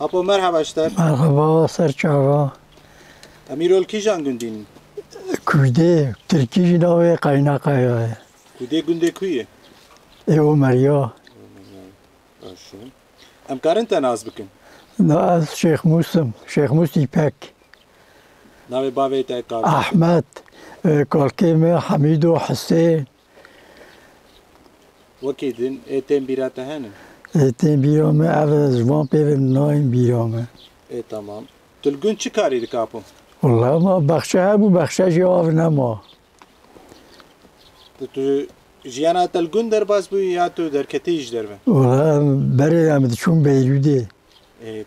Apo merhaba işler. Merhaba Serçava. Amirol Kijan gündin. Kuyde, Türkiye nave kaynakaya. Kude günde kuye. O Maria. Başım. Em karın tenaz bikin. Naz Şeyh Musi İpek. Nave bave te kar. Ahmet. Kalkeme Hamido Hüseyin. Vakidin etem birate henin. Ten birame ev zvan pevim naim birame. Tamam. Tülgün çıkarıydı kapım. Vallahi ma bakşa bu bakşa cevap nema. Tu jiyana tülgün derbaz bu ya tu derketi ijder be. Vallahi beri amd çun Beyrut'e.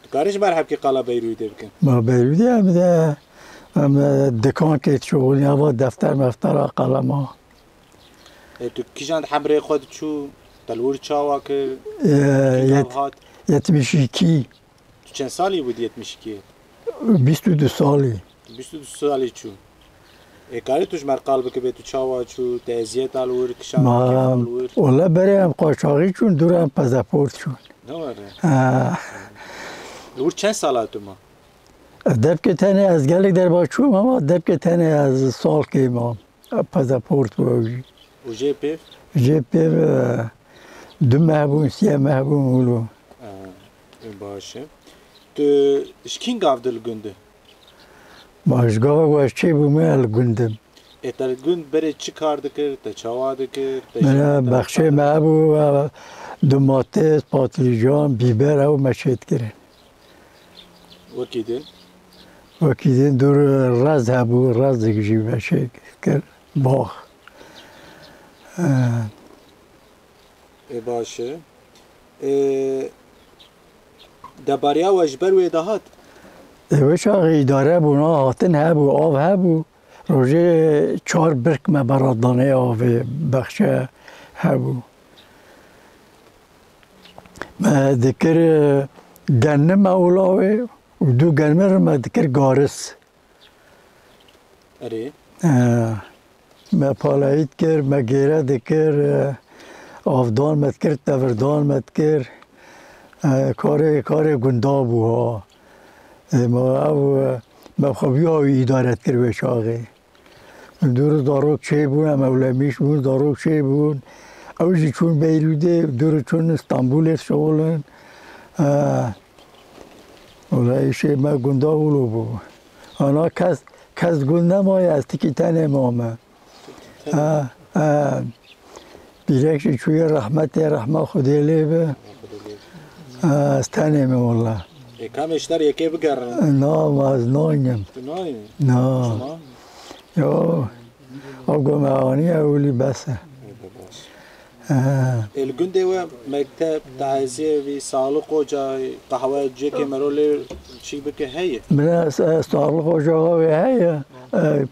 Tu karış merhab ki qala Beyrut'e bikin. Ma Beyrut'e amd دکان که شغلی هوا دفتر مفتر قلما Tu kijan hamre khod çu telur çawa ki hat. 72 Tu çen sali bud 72? 22 سالی 22 sali çu. Kari tuş mer qalbi ki be tu çawa çu teziyet alur kişan ما alur. ولا بریم قاچاقی چون دورم پاسپورت چون Ne var? Lur çen salatı mı? دب که تنه از گلک در با چوم اما دب که تنه از سال که ما پاسپورت بودی O JP? جیب دو محبون سیه محبون اولو Başı. Tu şkin gavdıl gündü. باشگاه واش چه بومه گندم Tel gün bere çıkardı kır, te çavadı kır, te من بخشه محبو دوماتس پاتلیجان بیبر او مشهد کرد vakidin. وکیدین دور راز هبو راز دیگه مشهد کرد باغ Başı. Debarya vajber ve dahat. وشاق اداره بونا هاتن هبو آب هبو روژه 4 برک مبرادانه آب بخشه هبو ما دکر گنم اولاوه و دو گنمه رو ما دکر گارس Eri. ما پالایید کر ما گیره دکر آفدان مد کر توردان مد کر کار گنداب بوها ما خوابی های ادارت کرد به شاقه دور داروک چه بون مولامیش بون داروک چه بون اوجی چون بیروده دور چون استانبول شغلن اولایشه ما گنده اولو بو آنا کس گنده مای از تکی تنه مامه بیرکشی چوی رحمت خودی لیبه از تنه می والله Kam işler yeke bigarın. نه ما از نایم Nay. نه یا آگو معانی اولی بسه El günde ve mektep, taziye ve sağlık ocağı, kahve ceke merole çi bike heye. من سالق و جاغاوی هی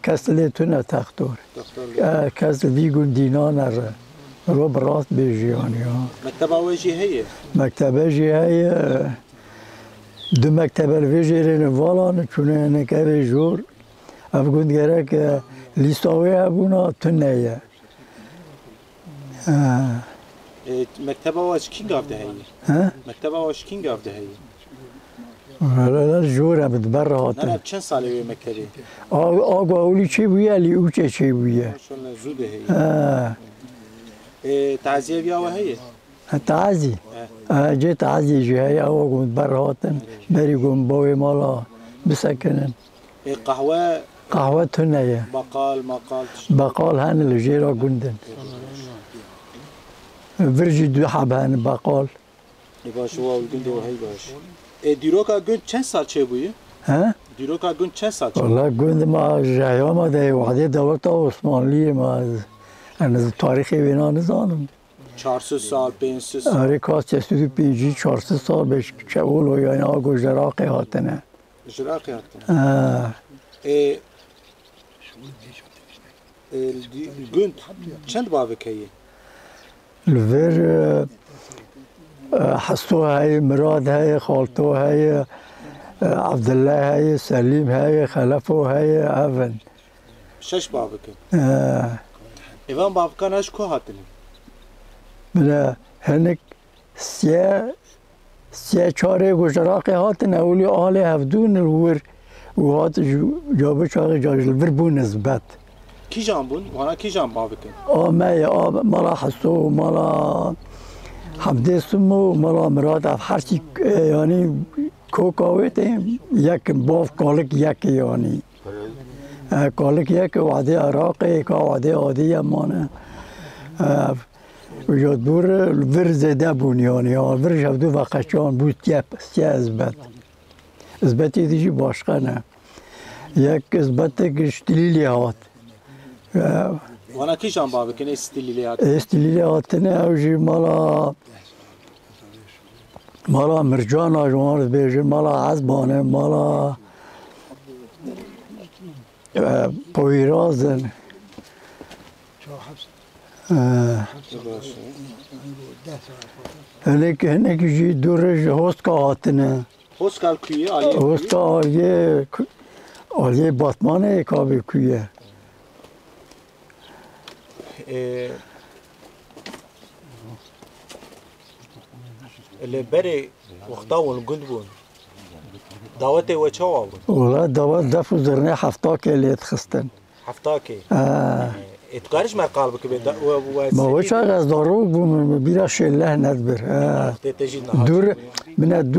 کسلی تو نتختور کسل دیگون دینان رو برات بیجیانی ها Mektep avajı heye. مکتبه جی هی دو مکتبه الویجیرین والان چونه نکوی جور اف گوند گره که لیستاوی هبونا تو نیه Mektep avajı kim gavde heye? Mektep avajı kim gavde heye? ولی جور هم بر هاتن Nere çen sali ve mektebi? آگو اولی چی بویه لی اوچه چی بویه Şöyle zude heye. Taziye bir ava heye. تعزی جه تعزی جه هی او گوند بر هاتن بری گوند باوی مالا بسکنن Kahve, قهوه تو نیه bakal, makal. بقال هن لجیرا گوندن ورجی دو حب هن بقال Başı o günde o hey baş. Diroka gün çen sal çe buyu? ها Diroka gün çen sal çe. والله گوند ما جایاما ده وحده دولت عثمانلی ما از تاریخی بینا نزانم 400 sal, 500 sal. آره کاس چستودو پیجی 400 سال بهش چول و یعنی آگو جراقی هاتنه Jırak yattın. Gün çend babı keyi? الفير حسو هاي مراد هاي خالتو هاي عبد الله هاي سليم هاي خلفو هاي افن Şeş babı ke. Evan babı kan eş ko hattın. من هنك سيا سه چاره گجراقی هاتن اولی آل هفدون ور و هات جابه چاقی جاجل ور بو نسبت کی جان بون وانا کی جان باوکن آمه مالا حسو مالا حمده سمو مالا مراد هرچی یعنی کوکاوی تیم یک باف کالک یک یعنی کالک یک وعده عراقی که وعده عادی امانه وجود بور ور زده بونیانی ها ور جبدو و قشان بود سیه ازبت ازبتی دیجی باشقه نه یک ازبت گشتلیلی هات وانا کی جان باوکن استیلیات استلیلی هات نه اوجی مالا مرجان آجوان بیجن مالا عزبانه مالا پویرازن هنک جی دورش هست که هاتنه هوسکال کوی آلی هست که آلیه باتمانه کابی کویه اللي بري وقتاون قند بون دعوتي وچوا بون ولا دوا دفو زرنه حفتا که لیت خستن حفتاكي اتقارش ما قلبك بيدا ما وش از دارو بوم بیرا شله ندبر دور من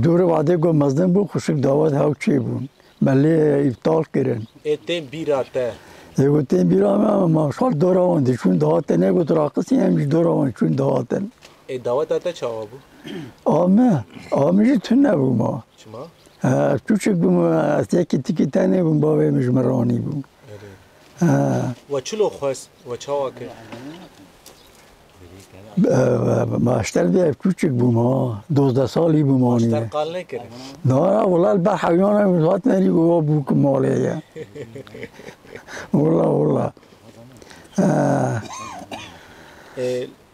دور وعده گو مزدن بو خوشک دعوت هاو چی بون ملی ابطال کردن اتن بیراته یکو تیم بیرا ما شال دوران دی چون دهاتن نگو تراقصی همش دوران چون دهاتن دعوت اتا چاوا بو آمه جی تون نبو ما چما چوچک بوم از یکی تیکی تنه بوم باوی مجمرانی بوم وچلو خواست وچوا که ماشتر بیا کوچک بوم ها 12 سالی بومانی ماشتر قال نکرد نه والله البر حیوان هم نری گوه بوک مالیه والله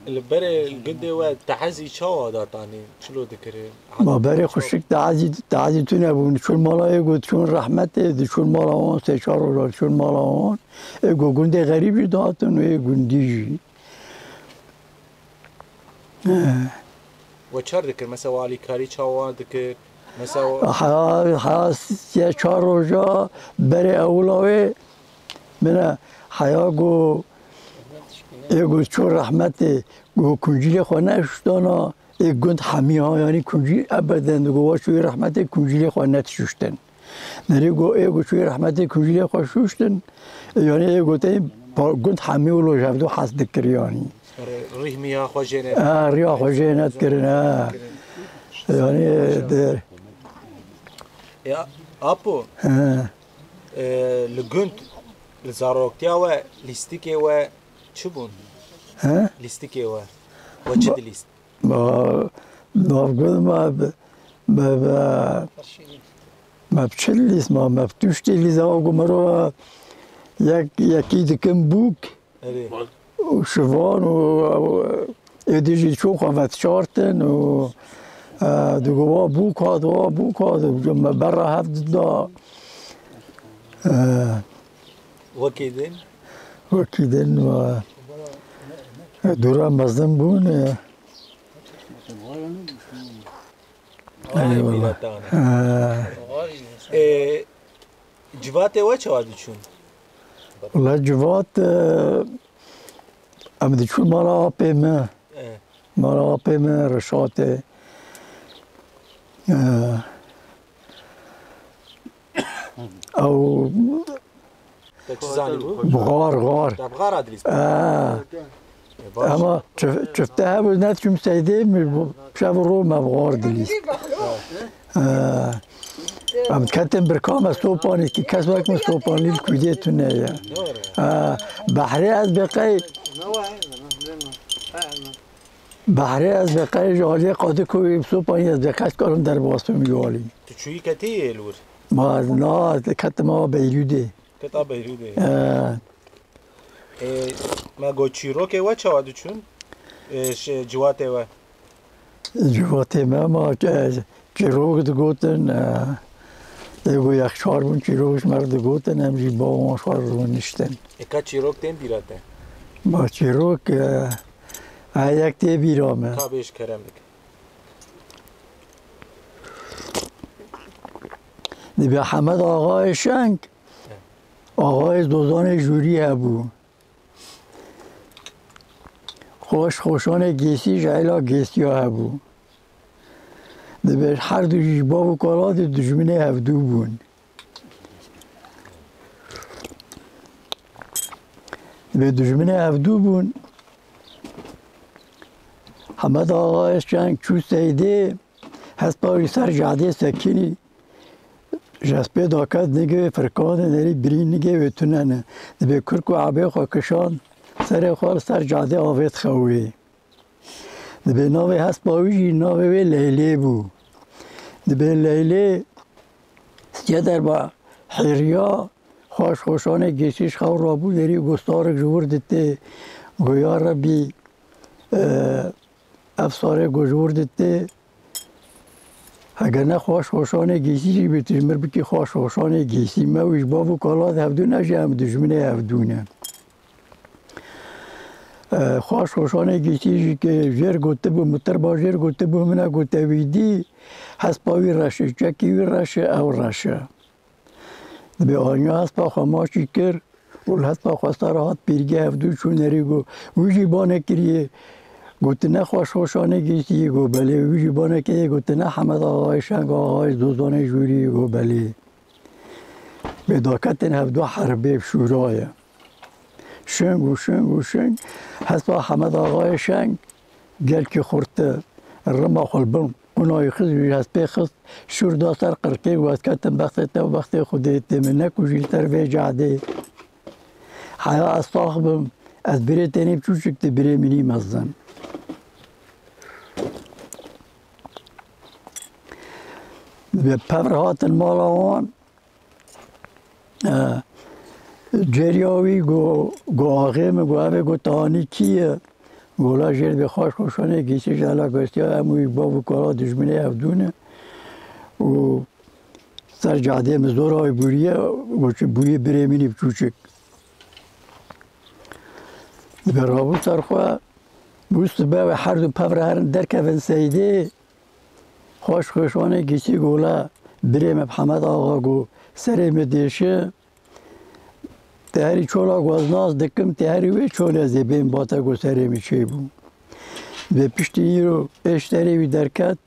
البر القد و تحزي چاوا داتانی چلو دکره ما بری خوشک تعزی تو نبون چون مالای گود چون رحمت دی چون مالا اون سه چهار روز چون مالا اون گو گنده غریبی داتن و گندی جی و چار دکر مثلا والی کاری چاوا دکر مثلا ها سه چهار روزا بری اولاوی من حیا گو چون رحمت گو کنجیل خانه اشتانا گند حمی ها یعنی کنجیل ابدن گو چوی رحمت کنجیل خانه ششتن نری گو چوی رحمت کنجیل خانه ششتن یعنی گو تای گند حمی ولو جفدو حس دکر یعنی ریح میا خواجنت ریا خواجنت کرن یعنی در یا اپو لگند لزاروکتیا و لیستیکی و چه بون؟ لیستیکی و چه لیست؟ نافگل ما بچه لیست ما بتوشتی لیست آگو مرا یکی دکم بوک و شوان و ایدیجی چون خواهد چارتن و دوگو بوک هاد و برا هفت دا وکیدن و دورا مزدن بون جوات و چه وادی چون؟ والله جوات ام دی چون مالا آپیمه رشاته او بغار بغار ادریس اما شفتها بنات شو مساعدين شافوا روما بغار دليس عم تكتم بركامة سوباني كي كسبك من سوباني الكوديتنا يا بحري از بقای جالی قاده کوی سوپانی از بقیت کارم در واسه میگوالی تو چوی کتی الور؟ ما نه کت ما بیروده کتا بیروده ما گو چیرو که و چه وادو چون؟ جواته و؟ جواته ما چیروک دو گوتن دیگو یک چهار بون چیروکش مرد گوتن همجی با ما شوار رو نشتن اکا چیروک تیم بیراته؟ ما چیروک یک تی بیرامه تا بهش کرم دیگه به حمد آقای شنگ آقای دوزان جوری هبو خوشان گیسی جایلا گیسی ها هبو به هر دو جیبا و کالات دجمنه هفدو بون به دجمنه هفدو بون حمد آقای شنگ چو سیده هست باوی سر جاده سکنی جسپه داکت نگه فرکان نری برین نگه ویتونن به کرک و عبه خاکشان سر خوال سر جاده آوید خوی به ناوی هست باوی ناوی لیلی بو به لیلی سیه در با حیریا خوشانه گیشیش خور را بود داری گستارک جور دیده گویا ربی افساره گجور دیده اگر نه خوشانه گیسی بیتر مر بکی خوشانه گیسی مویش بابو کالات هفدو نشه هم دشمنه هفدونه خوشانه گیسی که جر گوته بو متر با جر گوته بو منه گوته ویدی هست باوی رشه چکی وی رشه او رشه به آنیا هست با خماشی کر اول هست با خواستار هات پیرگه هفدو چون نری گو ویجی بانه کریه گوته نه خوشانه گیسی گو بله ویجی بانه که گوته نه حمد آقای شنگ آقای دوزانه جوری گو بله به داکتن هفدو حربه شورایه شنگ هست با حمد آقای شنگ گل که خورته رما خلبم اونای خزوی هست بخست شور داستر قرقه و از کتن بخته و بخته خوده تمنه کجیل تر و جعده حیا از صاحبم از بره تنیب چوچکت بره منی مزن به پور هاتن مالا آن جریاوی گو آقیم گو اوه گو تانی کیه گولا جر به خوشانه گیسی جالا گستی ها اموی بابو کالا دشمنه هفدونه و سر جاده مزور های بوریه گوچه بویه بریمینی بچوچک به رابو سرخواه بوست به هر دو پور هرن در کفن سیده خوشانه گیسی گولا بریم محمد آقا گو سرم دیشه تهری چولا گوزناز دکم تهری وی چولا زبین باتا گو سرمی چی بو به پشتی رو اشتری وی درکت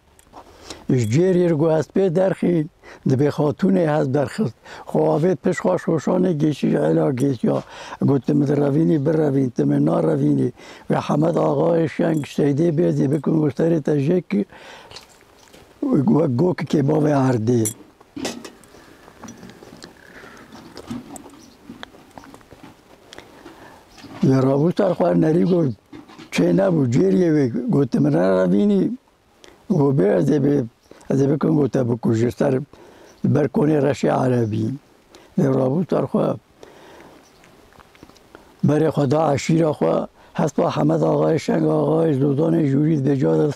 جیر گو اسبه درخین به خاتونه هست درخست خواهد پیش خوشانه گیشی علا گیش یا گوتم روینی بر روین تم نا روینی و حمد آقای شنگ شیده بیزی بکن گوشتری تجیک و گوک که باوی عرده و رابو سرخوار نری گو چه نبو جیریه گوتم روینی گو بیزی از بکن گوته بکوشی سر برکونه رشی عربی در رابط خواه برای خدا عشیر خواه هست با حمد آقای شنگ آقای دوزان جورید به جاد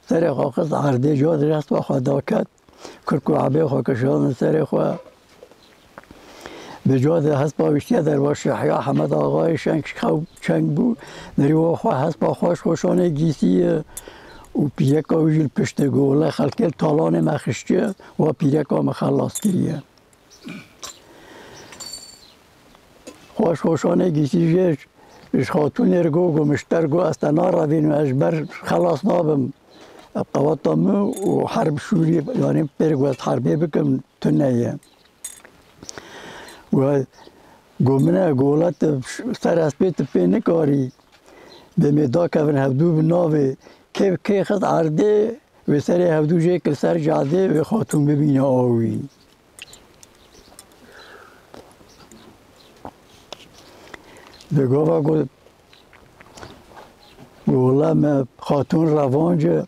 سر خاکس عرده جاد هست با خدا کت کرکو عبه خاکشان سر خواه به جاد هست با وشتیه در باشه حیا حمد آقای شنگ چنگ بود در و خواه هست با خوشانه گیسی و پیرکا ویجل پشت گوله خلکل تالان مخشته و پیرکا مخلاص کریه خوشانه گیسی جش خاتون ارگو مشتر گو استنا روین و اجبر خلاص نابم قواتامو و حرب شوری یعنی پرگو از حربه بکم تنیه و گومنه گولت سر اسبیت پی نکاری به میدا کفن هفدو بناوه که خد عرده و سر هفدو جیکل سر جاده و خاتون ببینه آوی به گوه گوله خاتون روانجه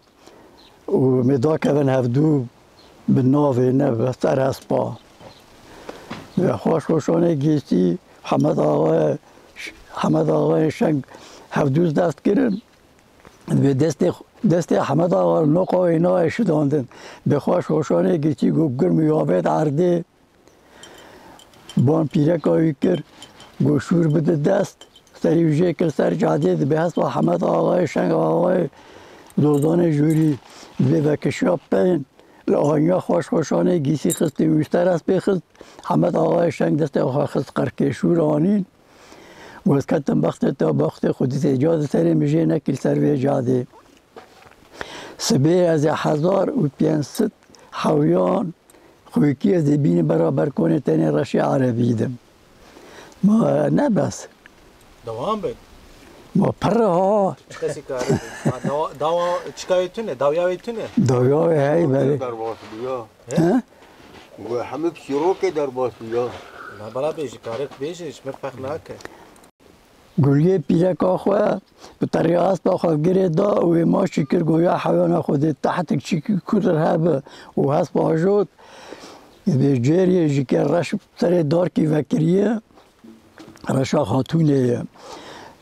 و میدا کفن هفدو بناوه نه و سر اسبا و خوشانه گیسی حمد آقای شنگ هفدوز دست گرن به دست حمد آقا نقا اینا اشداندن به خوشانه گیسی گو گرم یابد عرده بان پیرک آوی کر گو شور بده دست سری وجه کر سر جاده به حسب حمد آقای شنگ آقای دوزان جوری به وکشاب پین آنیا خوشانه گیسی خست ویشتر است بخست حمد آقای شنگ دست آقا خست قرکشور آنین و از کتن بخت تا بخت خودی ایجاد سر میشه نکل سر و جاده سبه از 1500 حویان خویکی از بین برابر کنه تنی رشی عربی دم ما نه بس دوام بید ما پره ها کسی کاره دوا چیکایتونه داویایتونه دایای هی بله در باسویا ها و همه شروع در باسویا نه بلا بیشی کاره بیشیش مرفق نکه گلیه پیرک آخواه به طریق است با خواه گره دا و ما شکر گویا حیوان خود تحت چیکی کدر هبه و هست با جود به جریه جیکر رش سر دار کی وکریه رشا خاتونه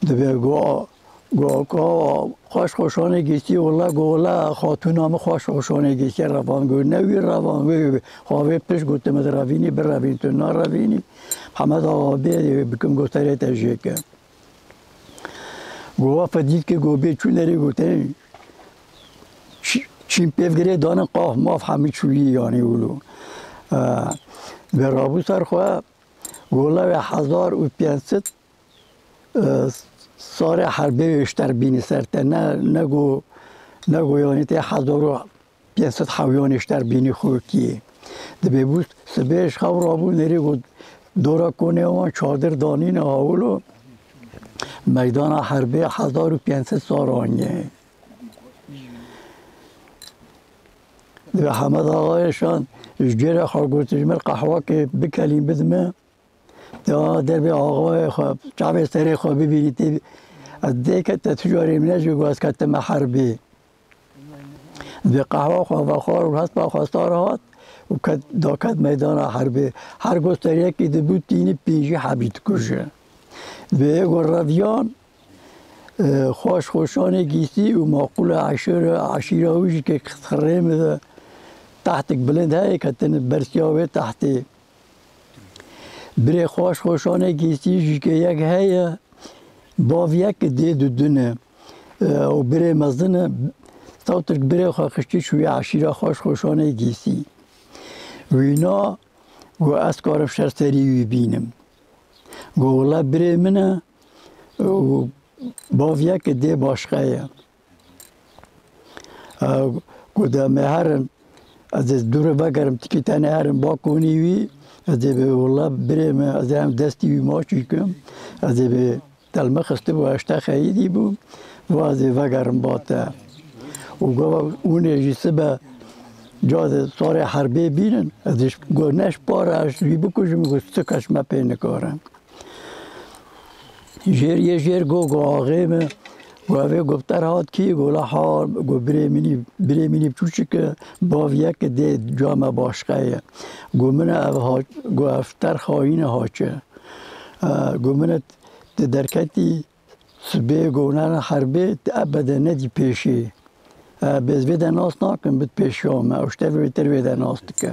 دبه گو خوشانه گیسی والله گولا خاتون هم خوشانه گیسی روان گو نوی روان گو خواه پیش گوته مد روینی بر روین تو نا روینی حمد آقا بیه بکن گوتره تجیه که گوه فدید که گو بی چونری گوته چین پیفگره دانه قاه ماف همه چویی یعنی اولو به رابو سرخواه گولا 1500 سال حربه اشتر بینی سرته نگو یعنی ته 1500 حویان اشتر بینی خوکیه دبی بود سبهش خو رابو نری گود دورا کنه و چادر دانین آولو میدان حربه 1500 سال آنیه دبی حمد آقایشان جگر خارگوت جمر قهوه که بکلیم بدمه در به آقای خواب چاپ سری خواب ببینید از دیگه تجاری منجی گوش کت محربی به قهوه خواب خور و هست با خواستارات و کت داکت میدان حربی هر گستریه که دبود تینی پیجی حبیت کشه به گرویان خوشانه گیسی و معقول عشیراویی که خریم تحت بلند های کتن برسیاوی تحتی بره خوشانه گیسی که یک هیا باویک دی دونه و بره مزنه صوتک بره خشتی شوی عشیره خوشانه گیسی و اینا و از کارم شرطری بینم گولا بره منه و باویک دی باشقه گودم هرم از دور بگرم تکی تنه هرم با کنی وی از به والله بریم از هم دستی ما چیکم از به دلمه خسته با اشتا خیلی بود و از وگرم باته و گفت اون جیسه به جاد سار حربه بینن ازش گونش پاره اشتوی بکشم گفت سکش ما پی نکارم جیر گو آقیم گوه گفتر هات کی گولا حال گو بریمینی چوچی که باویه که ده جامعه باشقه گو من گو افتر خواهین هاچه گو من درکتی سبه گونن حربه ابدا ندی پیشی bez vede nas nakin bit pêşame ew ştev wêtir vêde nas dike.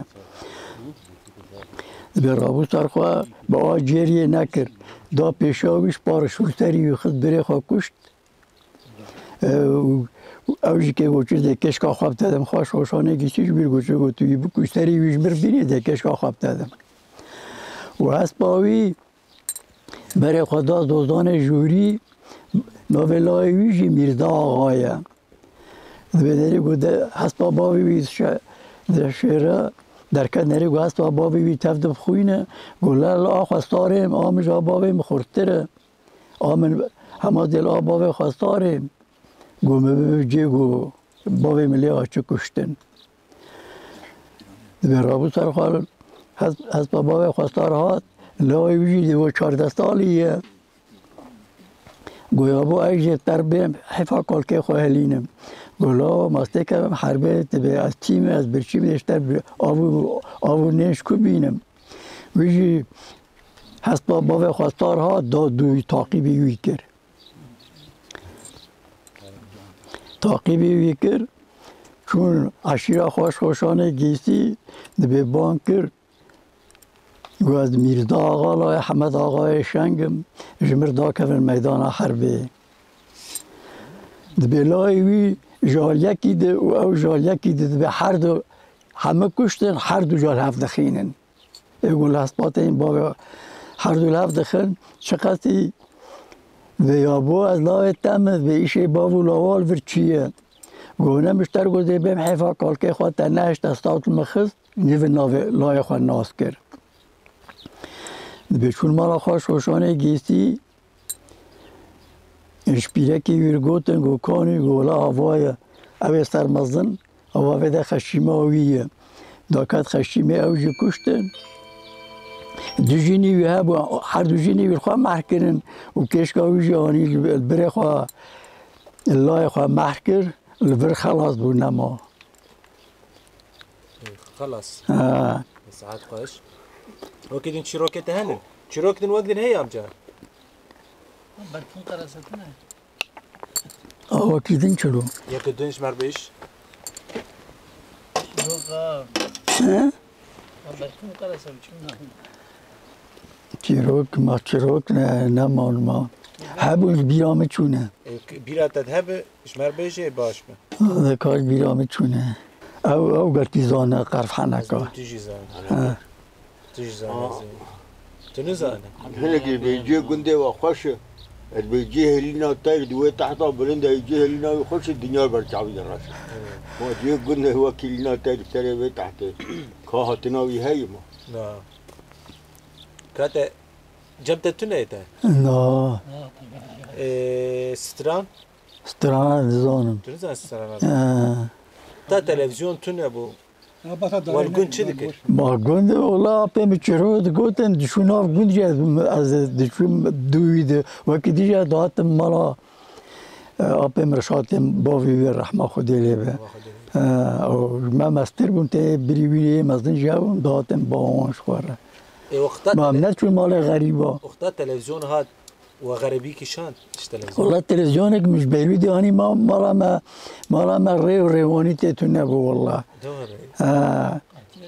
Bi rabû ser xwe bi a ceriyê nekir. Da pêşa wî ji paraşûtserî wî xist birê xwe kuşt. Ew jî kê goçî dê keşka xwe bitedim xweş hoşanê gîsî ji bîr goçê got wî bikûj serî wî ji bir bînê dê keşka xwe bitedim. û hespa wî berê xwe da dozdanê jûrî navê layê wî jî Mîrza Axa ye. Dibêderî got hespa bavê wî şêre derket nerê got hespa bavê wî tev dibixwîne got lal a xwestarêm a min ji a bavê min xurttir e a min hema dêl a bavê xwestarêm got min bibe cê got bavê min lê açık kuştin. Dibê rabû ser xwe hespa bavê xwestar hat layê wî jî dê çardeh salî ye goya bo ew jê terbêm hefa kalkê xwe helînim. Gola mastêke herbê dibe ez çîme ez birçîm dêşter avû nêj ku bînim. Wî jî hespa bavê xwestar hat da dû taqîbê wî kir. Taqîbê wî kir çûn eşîra xweşanê gîsî dibê ban kir got ez Mîrza Axa laye Hemed Axayê şengim ji mir dakevin meydana herbê. Dibê layê wî jaliyekî de û ew jaliyekî de dibe her du همه کشتن هر دو جال هفت دخینن يقول هسبات این بابا هر دو هفت دخن چقدر و یابو از لای تمد و ایشه بابو لاوال ورچیه گونه مشتر گوزه بیم حیفا کالکه خواه تنهش دستات المخص نیو ناوه لای خواه ناس کرد بچون مالا خواه شوشانه گیستی اشپیرکی ویرگوتن گو کانی گولا هوای اوه سرمزن هوا ده خشیمه آویه داکت خشیمه اوجی کشتن دو جینی وی هبو هر دو جینی وی خواه مح کرن و کشکا اوجی آنی البره خواه اللای خواه مح کر البر خلاص بو نما خلاص ساعات قاش وكدين شروكة هنن شروكة وقت هي أمجا برفون قراصتنا وكدين چلو يكدونش مربيش شروق ها برفون قراصة بچونا چروک ما چروک نه ما هبو بیرامه چونه بيرا تذهب إيش مربيش باش به کار بیرامه چونه او گرتی زانه قرف حنکا تيجي زان تيجي زان تنزانه هناك بيجي قندي وخش بيجي هلينا طير دوي تحت بلند يجي هلينا يخش الدنيا برجعوا دراس ما جي قندي هو كلنا طير ترى تحت كاهتنا ويهاي ما لا كاتا جبت تنيته نه ستران ستران زانم تنزان ستران تا تلفزيون تنه بو والقون چه ما گند اولا پیم چرود گوتن دشوناف گند جد از دشون دوید وکی دیجا داتم مالا آپیم رشاتم باوی رحمه خودی لیبه او ما مستر بونته بریویه مزدن جاون داتم باونش خوره ما نتون مال غریبا وقتا تلفزيون هاد وغربي كيشان ايش تلفزيون والله تلفزيونك مش بيرويدي هاني مالا ما ريو ريواني تيتونبو والله دور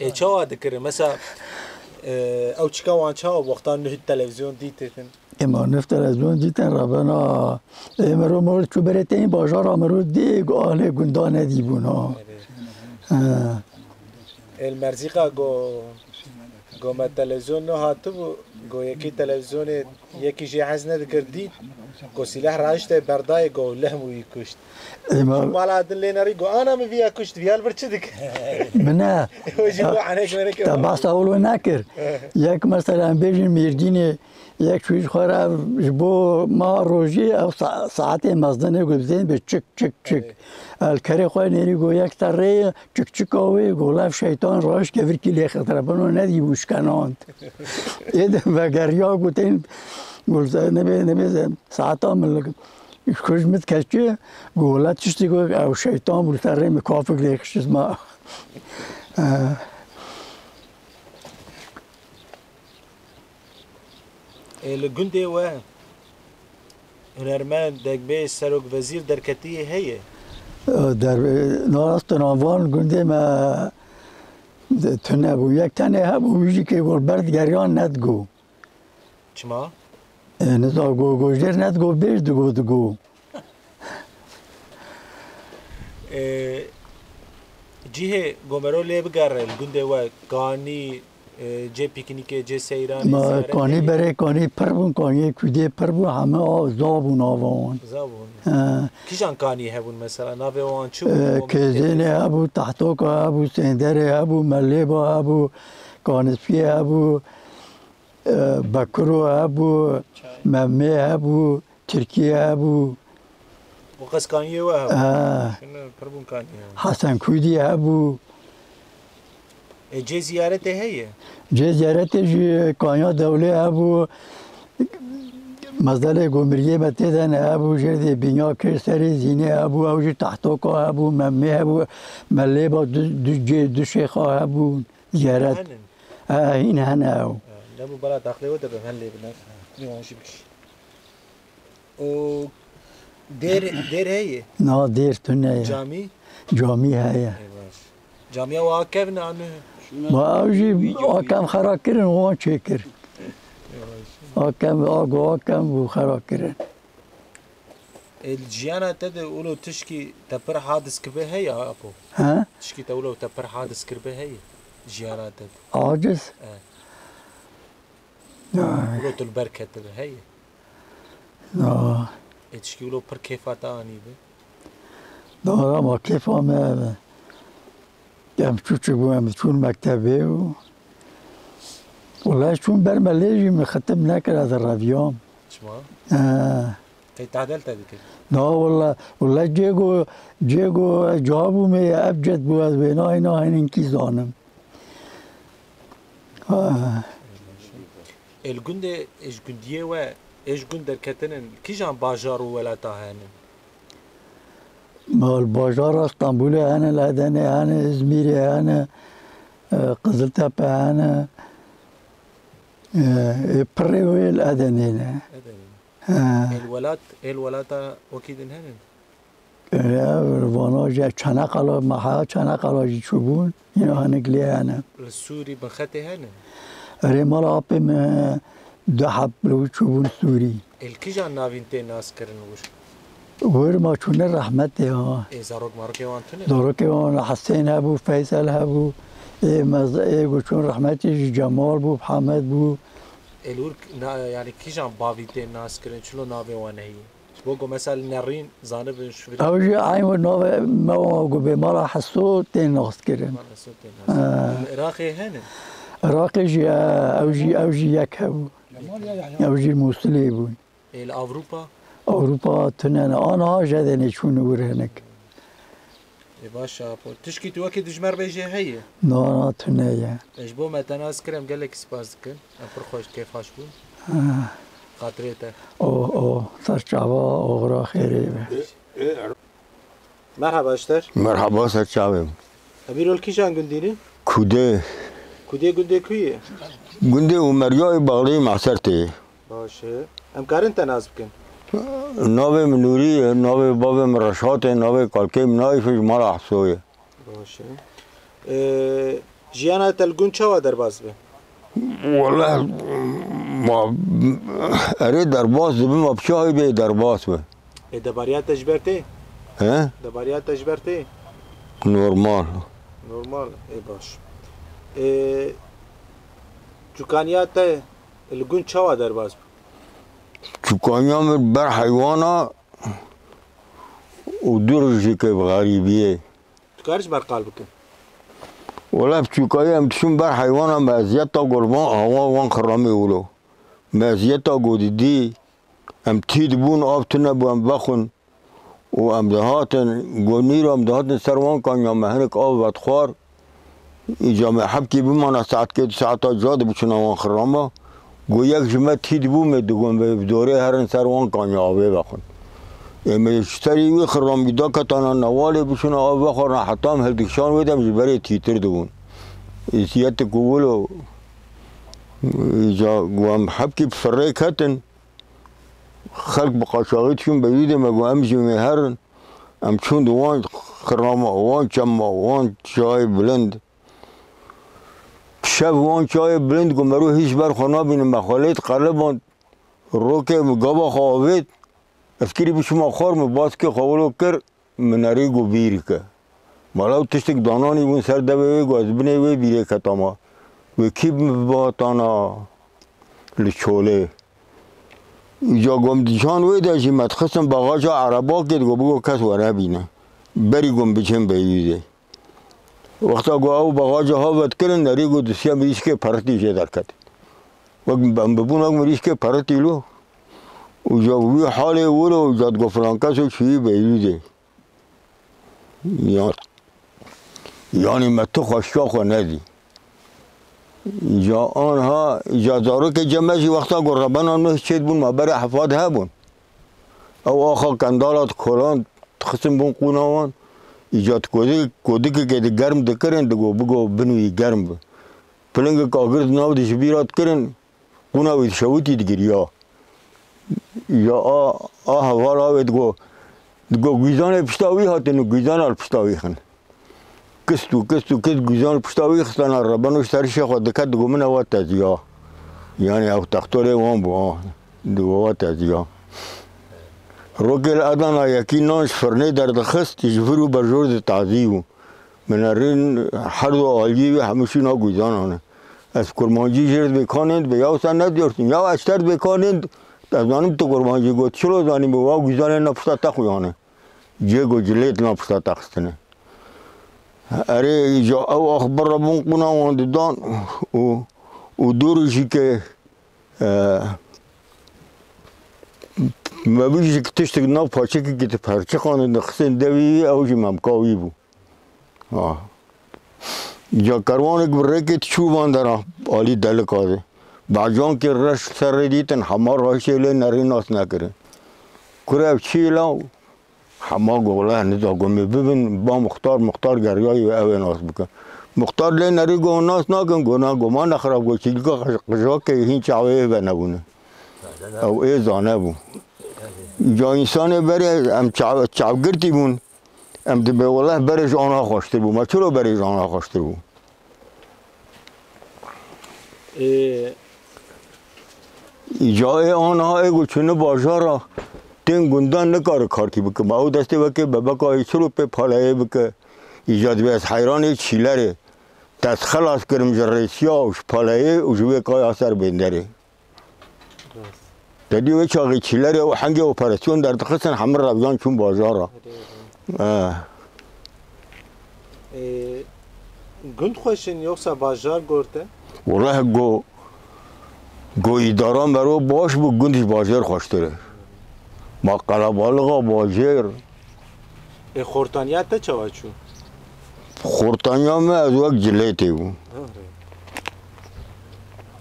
اي چاوا دكر مثلا او چكا وان چاوا وقتا نه تلفزيون ديتن اما نفت تلفزيون ديتن ربنا امرو مورد چو برتين بازار امرو دي آله گندان ديبون ها المرزيقا گو ما تلفزيون نه هاتو گو يكي تلفزيون يكي جي حزنه دكردي گو سلاح راشته برداي گو لهم ويكشت مالا عدن ليناري گو انا مفيها كشت فيها البرچدك منه وجيبو عنيك منك تباس اولو نكر يك مثلا بيجن ميرديني يك شويش خورا جبو ما روجي او ساعتين مزدنه گو بزين به چك چك چك الكري خواه نيري گو يك تره چك چك اوي گو لاف شيطان راش كفر كي لي خطر بنو ندي بوشكاناند يدن وگريا گوتين گو نبي ساعتا من خوش متكشي قولات تشتي او شيطان بولتري مكافق ليكش اسمه الجندي و هنرمان دقبي سروق وزير دركتيه هي در ناراست نوان گنده ما تنه بو یک تنه هبو ویجی که گل برد گریان ندگو چما؟ نزا گوشدر ندگو بیش دگو جیه گمرو لیب گر الگنده و کانی جه پیکنیک جه سیران ما کانی بره کانی پربون کانی کودی پربون همه زابون آوان زابون کیشان کانی هبون مثلا ناوه وان چو کزینه هبو تحتوک هبو سندره هبو ملیبا هبو کانسپی هبو بکرو هبو ممه هبو ترکیه هبو وقس کانیه و هبو پربون کانی حسن کودی هبو جه زیارت هیه جه زیارت جی کانیا دوله هبو مزدل گمریه بتیدن هبو جردی بینیا کرسری زینه هبو او جی تحتوکا هبو ممه هبو ملی با دو شیخا هبو زیارت این هنه هبو نبو برا داخله و درم هلی بناس نیوانشی بکش و دیر هیه نا دیر تو نه جامی هیه جامی و آکف نه ما اوجی آکم خرا کرن وان چه کر آکم و خرا کرن الجيانا تد اولو تشكي تبر حادث كبه هي ابو ها تشكي تولو تبر حادث كربه هي جيانات عاجز ولو البركة هي تشكي ولو بر كيفات اني دارا ما كيف ما هم تشوفوا هم تشون مكتبه والله شون برمليجي مختم ناكل هذا الرافيون شما كي تعدلت هذيك لا والله جيجو جابوا مي ابجد بواز بينا هنا هنكي زانم الجندة ايش جندية و ايش جندر كتنن كي جان باجارو ولا تاهنن ما الباجار اسطنبول انا الادني انا ازميري انا قزلتابه انا بريوي الادني الولات وكيد هنن وانا جا چنقلا محا چنقلا جيشوبون ينو هنقلي انا السوري بخته هنن اري مال ابم دو حب لو چوبون سوري الكي جان ناوينتين ناس كرن وش ور ما چون رحمته ها زاروك ماركي وانتنه دروك وان حسين هبو فيصل هبو چون رحمتي جمال بو محمد بو الور يعني كي جان باويتين ناس كرن شلو ناوي وانا هي بوكو مثلا نرين زانب شوفي اوجي عين ونوف ما وقو بمرا حسو تين ناس كرن العراقي هنا العراقي جي اوجي يك هبو اوجي الموصلي بو اوروبا تنين انا جدني شون ور هناك باشا تشكي توكي دجمر بيجي هي نا تنيا ايش بو ما تناس كرم قال لك سباس كن ابر خوش كيف هاش بو خاطريته او سرچاوا اغرا خيري مرحبا اشتر مرحبا سرچاوي اميرول كيشان گنديني كوده گنده كويه گنده ومرياي باغلي معسرتي باشه ام كارن تناز بكن نوي منوري نوي بابا مرشات نوي كالكيم نايف مال احسويه باشه جيانا تلگون چوا درباز به والله ما اريد درباز بما بشاي بي درباز به دباريات تجبرتي ها دباريات تجبرتي نورمال اي باش چوکانیات الگون چوا درباز چوکانیام بر حیوانا و درجی که غریبیه تو کارش بر قلب کن ولا بچوکایی هم تشون بر حیوانا مزیت تا قربان آوا وان خرامی ولو مزیت تا گودیدی هم تید بون آب تنه بو هم بخون و هم دهاتن گونیر هم دهاتن سروان کن یا مهنک آب بدخوار اینجا محب که بمانه ساعت که ساعت جاد بچونه وان خرامه گو یک جمعه تید بو میدگون به دوره هرن سروان کن یا آبه بخون مشتری وی خرامی دا کتانا نوالی بچونه آب بخورن حتی هم هلدکشان ویدم جبری تیتر دون ایسیت کولو اینجا گو هم حب که بفره کتن خلق بقاشاقیتشون بیده مگو هم جمعه هرن هم چون دوان خرامه وان چمه وان چای بلند شب وان چای بلند گو مرو هیچ بر خونه بینم مخالط قلبان روکه گابا خواهید افکری بشما خور باز که خواهلو کر مناری گو بیری که مالاو تشتک دانانی بون سر دوی گو از بینه وی بیره کتاما و کیب مباتانا لچوله اینجا گم دیشان وی داشتی متخصم باغاجا عربا کد گو بگو کس ونه بینه بری گم بچم بیده وقتا گو او باغاجا ها ود کرن نری گو دسیا مریش که پرتی شه درکت وقت ببون اگ مریش که پرتی لو و جا وی حاله ولو جاد گو فرانکاسو چوی بیده یعنی متو خوشکا ندی جا آنها جازارو که جمعشی وقتا گو ربنان مه چید بون مبر حفاد ها بون او آخا کندالات کلان تخصم بون قوناوان ایجاد کودی که گرم دکرن دگو بگو بنوی گرم بو پلنگ کاغرد ناو دیش بیرات کرن قوناوی شویتی دگیریا یا هوال آوید گو گویزان پشتاوی هاتن و گویزان پشتاوی خن کس گویزان پشتاوی خستان ربانوش سرش خود دکت دگو من اوات تازیا یعنی او تختور وان بو دگو اوات تازیا روکل ادانا یکی نانش فرنه در دخست جفرو برجور ده تعذیبو من رین هر دو آلگی همشی نگویدانه از کرمانجی جرد بکنند به یاو سن ندیارتیم یا اشتر بکنند از دانیم تو کرمانجی گفت چلو دانیم به واو گویدانه نپشتا تخویانه جگو جلیت نپشتا تخستنه اره ایجا او اخبار را بون قنا وانددان و دورشی که مبیشی که تشتک ناو پاچه که گیت پرچه خانه نخستن دوی اوشی ممکاوی بو جا کروان که برکت چوبان دارم آلی دل کازه بعجان که رش سر دیتن همه راشی لی نری ناس نکره کره چی لاو همه گوله نزا گمی ببین با مختار گریایی اوه ناس بکن مختار لی نری گو ناس نکن گو نا گو ما نخراب گو چیلگا قشا که هین چاوه به نبونه او ای زانه بون جا انسان بری ام چاوگرتی بون ام دی به والله برش آنها خوشتر بون ما چرا برش آنها خوشتر بون جای آنها ایگو چونه باشارا تین گندان نکاره کار کی بکه ما او دسته بکه ببکایی چلو پی پالایه بکه ایجاد بی از حیران چیلره دست خلاص کرم جرسیا اوش پالایه اوش بکای اثر بندره دادی و چاقی چیلره و حنگ اپراسیون در تخصن همه ربیان چون بازارا گند خوشین یوکسا بازار گرده؟ والله گو ایداران برو باش بو گندش بازار خوشتره ما قلبالغا بازار خورتانیت تا چوا چون؟ خورتانیا میں از وقت جلیتی بون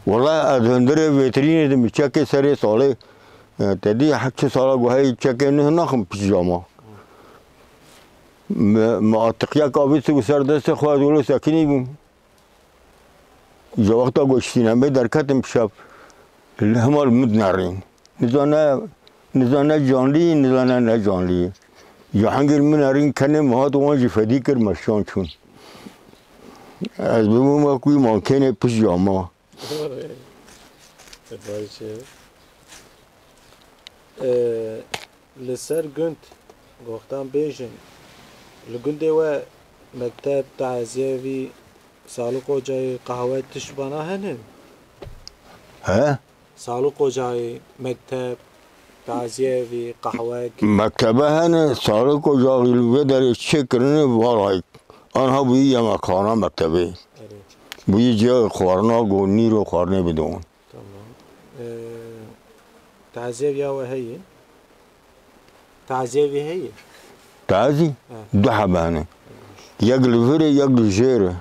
والله از هندره ویترین دم چکه سری ساله تدی حق ساله گوهی چکه نه نخم پیجاما معتقیا کابی سو سر دست خواهد ولو سکنی بون جا وقتا گوشتینم به درکتم شب همال مد نرین نزانه جانلی نزانه نه جانلی یا هنگیر من نرین کنه مهات وانجی فدی کر مشان چون از بمون ما کوی مانکنه پیجاما لسر گند گفتم بیشن لگنده و مکتب تعزیوی سالو جای قهوه تشبانه هنن ها؟ سالو جای مکتب تعزیوی قهوه مکتبه هنه سالو جای لوه در چه کرنه وارای آنها بویی یا مکانا مکتبه بویی جای خوارنا گو نیرو خوارنه بدون تعزیوی ها هیه تعزیوی هیه تعزی دو حبانه یک لوره یک لوژره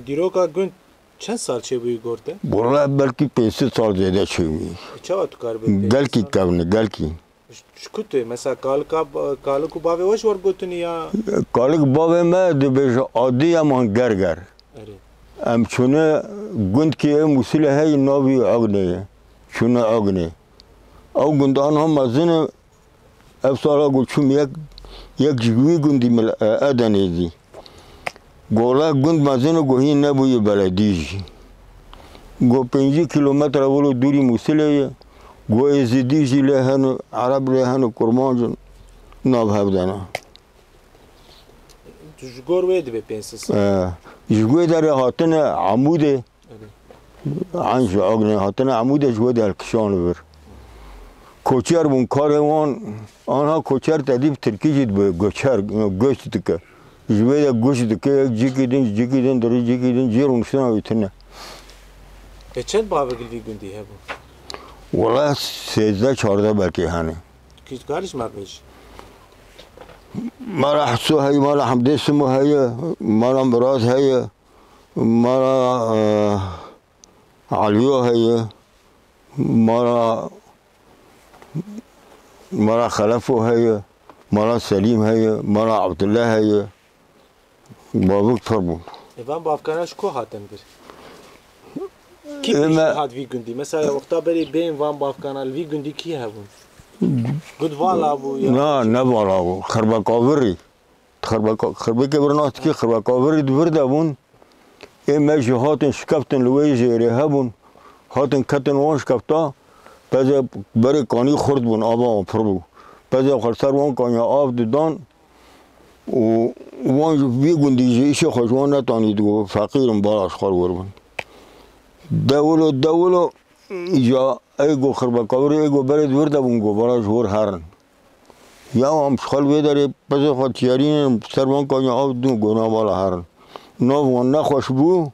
دیروکا گند چند سال چه بوی گرده؟ والله بلکی 500 سال زیاده چوی چه وقت کار بده؟ گلکی کبنه گلکی شکوته مثلا کالکو باوی وش ورگوتنی یا کالک باوی ما دو بیش عادی امان گرگر ام چونه گند که موسیله های ناوی آگنه چونه آگنه او گندان هم مزنه افسالا گو چون یک جگوی گندی مل ادنه دی گولا گند مزنه گو هین نبوی بلدیجی گو 5 کیلومتر ولو دوری موسیله گو ازدیجی لهن عرب لهن کرمانجون ناب هفدانا جگور وید به 500 جگوی در هاتن عموده عنش آگنه هاتن عموده جگوی در کشان بر کوچر بون کاروان آنها کوچر تدیب ترکی جد به گوچر گوشت که جوی در گوشت که جیکی دن داری جیکی دن جیر اونشتنا بیتنه چند باوگلی گندی هبو؟ والله 13-14 بلکه هنه کیت کارش مقیش؟ مالا حسو هی مالا حمده سمو هی مالا براز هی مالا علیو هی مالا خلفو هي مالا سليم هي مالا عبد الله هي بابك فربون ایوان بافکانش کو هاتن بر کی هات وی گندی مثلا وقتا بری بین وان بافکانال وی گندی کی هبون گود والا بو نه والا بو خرباکاوری خرباکه برناست کی خرباکاوری دور دبون اما جهات شکفتن لوی جری هبون هاتن کتن وان شکفتا بعض برای کانی خورد بون آب پر بود بعضی خرسر وان کانی آب دادن و وان بی گندی ایش خوشوان نتانی دو فقیرم بالاش خور وربن دولو ایجا ایگو خربا کاری ایگو برد ورده بونگو بالاش ور هرن یا هم خال بیداری پس خود چیارین سرمان کنی آب دو گناه بالا هرن نو وان نخوش بو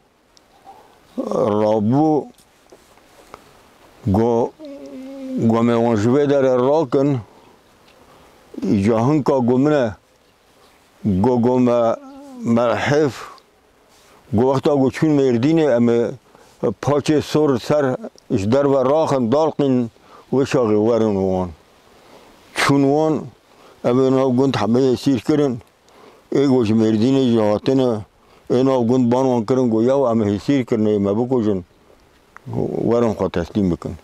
رابو گو میوانشوه داره راکن ایجا هنکا گمنه گو مرحف گو وقتا گو چون مردینه اما پاچه سر سر اش در و راخن دالقین وشاقی ورن وان چون وان اما ناو گند همه سیر کرن ایگوش مردینه جهاتنه اینا گند بانوان کرن گو یاو اما سیر کرنه اما بکوشن ورن خواه تسلیم بکن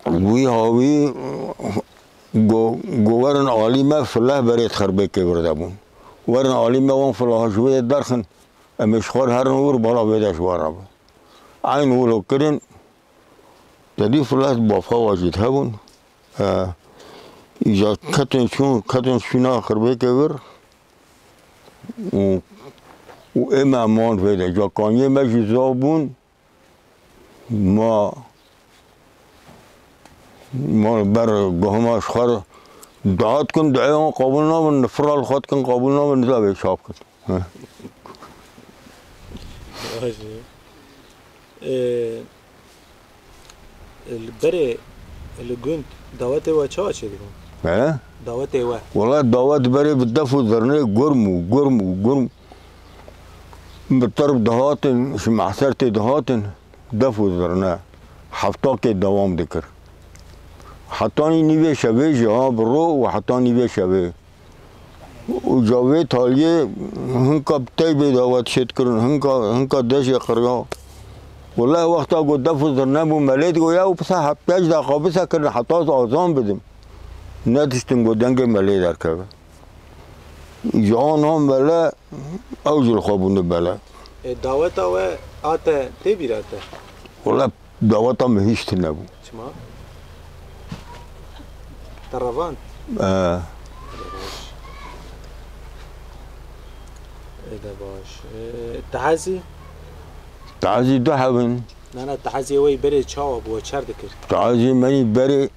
وی هاوی گو ورن عالمه فله برید خربه که برده بون ورن عالمه وان فله شوید درخن امشخور هرن ور بالا بیدش واره بون عین ولو کرن تدی فله بافا واجد هبون ایجا کتن شونا خربه که بر و اما امان بیده جا کانیه مجی زابون ما بر گهماش خور دعات کن دعیان قابل نامن نفرال خود کن قابل نامن نزا شاب کن البره الجند دعوت و چه دیگه؟ دعوت و والله دعوت بره بدفع درنه گرم بطرف دهاتن معصرت دهاتن دفع درنه هفته که دوام دکر حتی نیوه شبه جهاب رو و حتی نیوه شبه و جاوه تالیه هنکا بتای به دعوت شد کرن هنکا دش قریا والله وقتا گو دفع درنه بو ملید گو یا پسا هفتهش دقیقه بسا کرن حتی آزان بدم نداشتم گو دنگ ملید ارکبه جان هم بله اوجل خوابونده بله دعوت و آتا تی بیراته والله دعوت هم هیچ نبود چما؟ تروان ایده باش تعزی دو هون نه تعزی وی بره چاو بو چرد کرد تعزی منی بره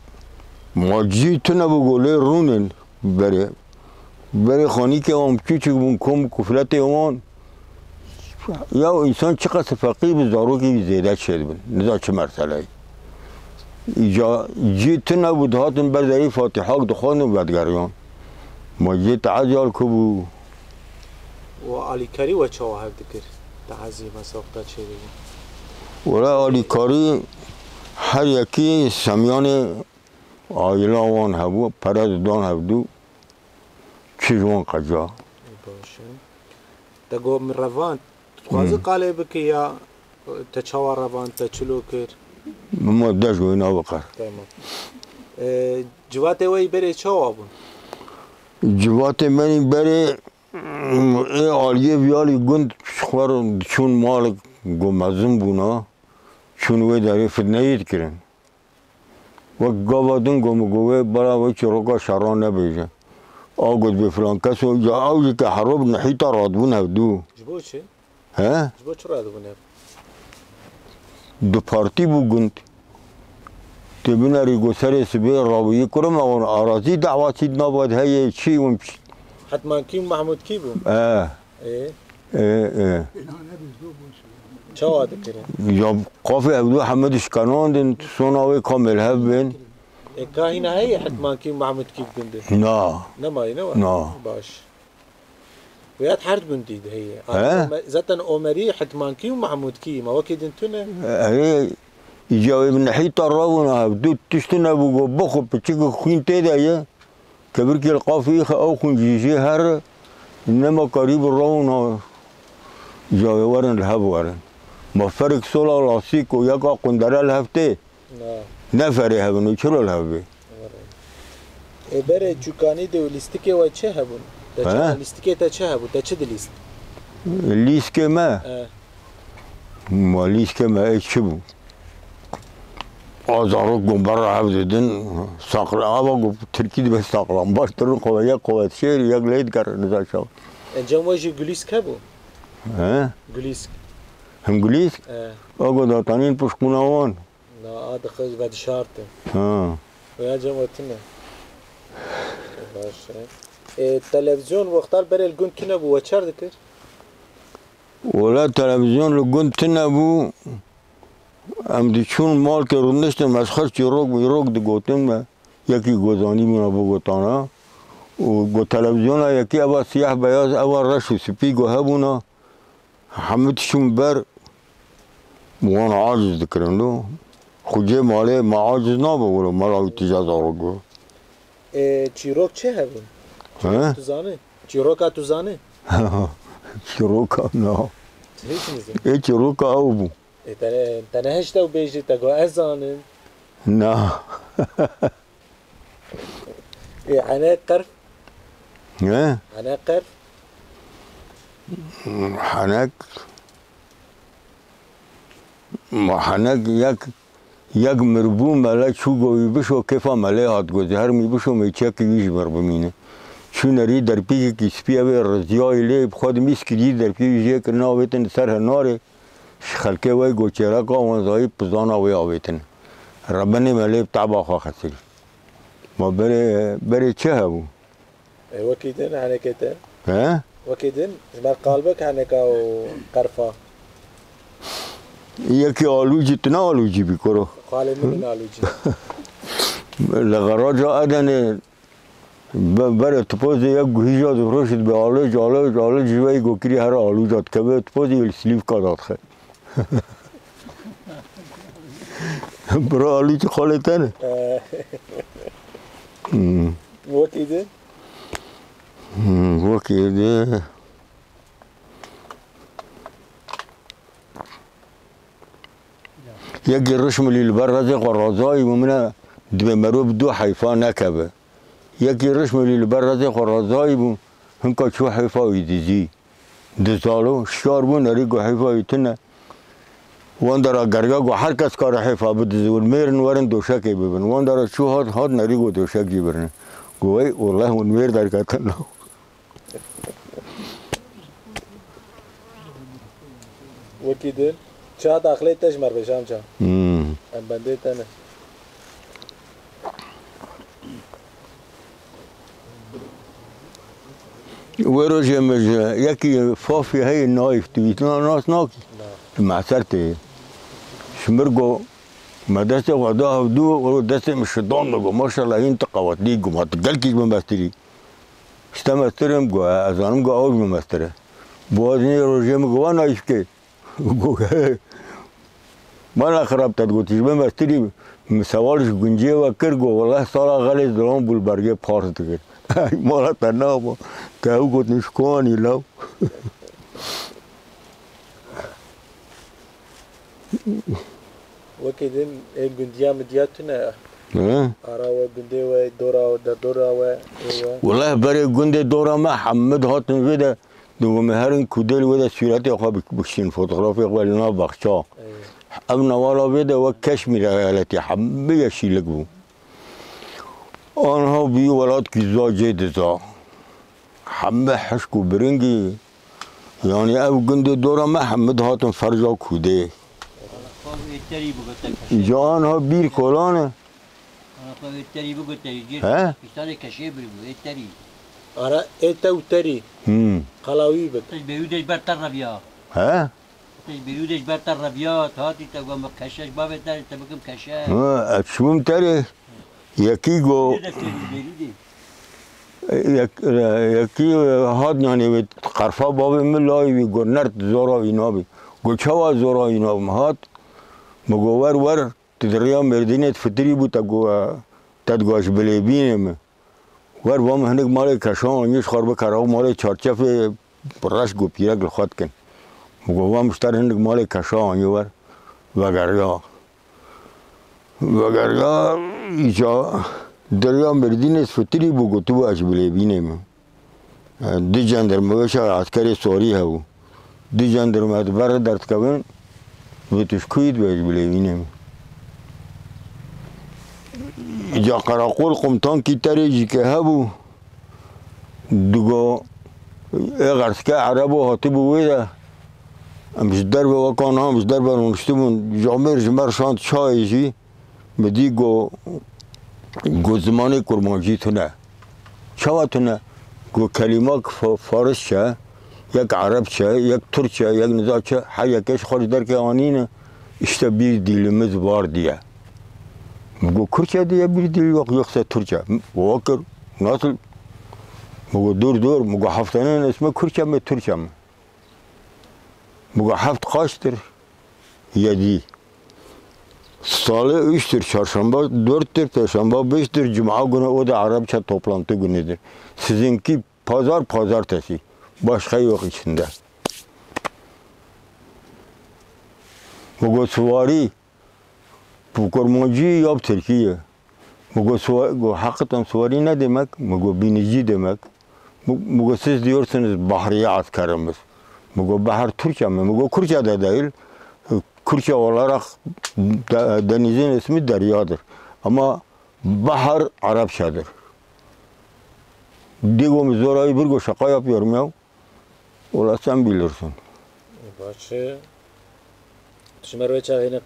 ماجی تو نبو گوله رونن بره خانی که هم چی بون کم کفلت امان یا انسان چقدر فقیر به زارو که زیده شد بون نزا چه مرسله ایجا جیت نبود هاتن برداری فاتحاک دخوان و بدگریان ما جیت عجال کبو و آلی کاری و چاو هفت کرد تعزی مسافتا چه دیگه ولا آلی کاری هر یکی سمیان آیلا وان هبو پرد دان هبدو چیزوان قجا باشه تگو من روان خوازه قاله بکی یا تچاوا روان تچلو کر ما دشو اینا بقر تمام جوات وی بره چاوا بون جوات منی بره ای آلیه بیالی گند خور چون مال گو مزم بونا چون وی داری فتنهید کرن و گابادون گو مگوه برا وی چروکا شران نبیجه آگود به فلان کسو یا آوی که حروب نحیطا رادبون هفدو جبو چه؟ ها؟ جبو چه رادبون هفد؟ دو پارتی بو گند تبینا ریگو سر سبی رابطی کرم اون آرازی دعواتی نباید هی چی اون حتما کیم محمود کی بون؟ چه واده کرن؟ یا قافی هفدو حمد اشکنان دن سوناوی کامل هف بین که هینا هی حتما کیم محمود کی بگنده؟ نه نمایی نه؟ نه باش ویاد حرد گندید هی زتن عمری حتما کیم محمود کی ما وکی دنتونه؟ هی ایجاوی من نحیطا راونا هفدو تشتنا بگو بخو پچک خوین تیده یه کبر که القافی او خون جیجی هر انما قریب راونا ایجاوی ورن الهب ورن ما فرق سولا لاسیک و یکا قندره الهفته نفره هبونو چرا الهبه بره چوکانی دو لیستیکی و چه هبون؟ لیستیکی تا چه هبون؟ تا چه دی لیست؟ لیست که ما لیست که ما ای چه بود؟ آزارو گنبر را هفدیدن ساقل آبا گفت ترکی دی به ساقلان باش ترون قوت شیر یک لید کرد نزا شو اینجا واجی گلیسک هبو گلیسک هم گلیسک؟ آگو داتانین پشکوناوان نه آد خیز و دشارته و یا جمعتنه باشه تلویزیون وقتال برای الگون تنه بو و چر دکر؟ ولا تلویزیون لگون تنه بو ام دی چون مال که روندشتن مسخر چی روگ دی گوتن ما یکی گوزانی مینا بو گوتانا و گو تلویزیون یکی ابا سیاه بیاز ابا رش و سپی گو هبونا همه تشون بر موان عاجز دکرن دو خوجه ماله ما عاجز نابو مالا تجاز آرگو چیروک چه هبون؟ تو زانه؟ چیروکا تو زانه؟ چیروکا نه هیچ نیزه؟ ای چیروکا او بو تنه هشتا و بیجی تگو ازانه؟ نه عناق قرف؟ نه عناق قرف؟ حنک یک مربو مالا چو گوی بشو کفا ماله هات گوزی هر می بشو می چک ویش بر بمینه چو نری در پیگی که سپی اوی رزیای لی خود میس کری در پیگی جه کرنا آویتن سر هناره خلکه وی گوچرا که آوانزایی پزان آوی آویتن ربنی ماله بتعبا خواه خسری ما بره چه هبو؟ وكيدن عنكتن ها؟ وكيدن زمر قلبك عنكا وقرفا یکی آلوجی تنا آلوجی بیکرو خاله من آلوجی لغراجا ادنه بره تپوزی یک گوهیجا دفروشید به آلوج وی گوکری هر آلوجات که به تپوزی ولی سلیف کادات خیلی برای آلوج خاله تنه وكيدن وكيده یکی رشم لیلبر رزق و رازایی بمونه دو مروب دو حیفا نکبه یکی رشم لیلبر رزق و رازایی بم هنکا چو حیفا ایدیزی دزالو شار بون نری گو حیفا ایتنه وان دارا گرگا گو هر کس کار حیفا بدزول میرن ورن دوشکی ببن وان دارا چو هاد نری گو دوشکی برن گوی والله اون میر در کتن نو وكيدن چا داخله تجمر بشام چا ام بنده تنه وروجه مج یکی فافی هی نایف تویتنا ناس ناکی معصرته شمرگو مدرسه ودا دو ولو دسته مشدون گو ماشاءالله این تقوت دی گو مات گل کی بمستری استمسترم گو ازانم گو اوج بمستره بوازنی روجه مگو نایف که گو مالا خراب تد گو تیج بمستری سوالش گنجه و کر گو والله سالا غلی درام بول برگه پارس دکر مالا تنها با که او گوت نشکوانی لو وكيدن الجنديا مدياتنا ارا وجندي ودورا ودورا والله بري جندي دورا ما حمد هاتن ودا دو مهرن كودل ودا سيرتي اخو بكشين فوتوغرافي قبلنا بخشا ابن والا ودا وكشمير التي حبي شيلقو انا بي ولاد كيزا جيدزا حمد حشكو برنجي يعني ابو جندي دورا ما حمد هاتن فرجا كودي جان ها بیر کلانه اتری بگو تری ها؟ بیشتر کشی بگو اتری ارا اتا وتري قلاوي بك تج بیودش برتر رویا ها؟ تج بیودش برتر رویا هاتی تا گم کشش بابه تر تا بگم کشه اتشمم تره یکی گو یکی هاد یعنی قرفا بابه ملای وی گو نرد زورا وینا بی گو چوا زورا وینا بی هاد مگو ور تدریا مردینت فطری بود تدگاش بلیبینم ور وام هنگ مال کشان نیش خراب کراو مال چارچف برش گو پیرک لخواد کن مگو وام شتر هنگ مال کشان ور وگریا ایجا دریا مردینت فطری بود گو تو باش بلیبینم دی جندرمه عسکری سوری هاو دی جندرمه بر درد کبن و توش کوید باش بلیبینم جا قراقول قمتان کی تریجی که هبو دوگو اغرس که عربو هاتی بویده امش در به وکان همش در به نشتمون جامر جمر شانت چایجی بدی گو زمانی کرمانجی تونه چوا تونه گو کلمه فارس چه یک عرب چه یک ترک چه یک نزاع چه هر یکش خارج در که آنینه işte bir dilimiz var diye. Bu Kürtçe diye bir dil yok, yoksa Türkçe. Bakır nasıl? Bu dur. Bu haftanın ismi Kürtçe mi Türkçe mi? Bu hafta kaçtır? 7. Salı 3'tür, çarşamba 4'tür, perşembe 5'tir, cuma günü o da Arapça toplantı günüdür. Sizinki pazartesi. Başka yok içinde. Bu suvari bu kurmancı yap Türkiye. Bu hakikaten suvari ne demek? Bu binici demek. Bu siz diyorsunuz bahriye askerimiz. Bu bahar Türkçe mi? Bu Kürtçe de değil. Kürtçe olarak denizin ismi deryadır. Ama bahar Arapçadır. Digomuz orayı bir şaka yapıyorum ya. Ola sen bilirsin. باشه شما رو چه هنه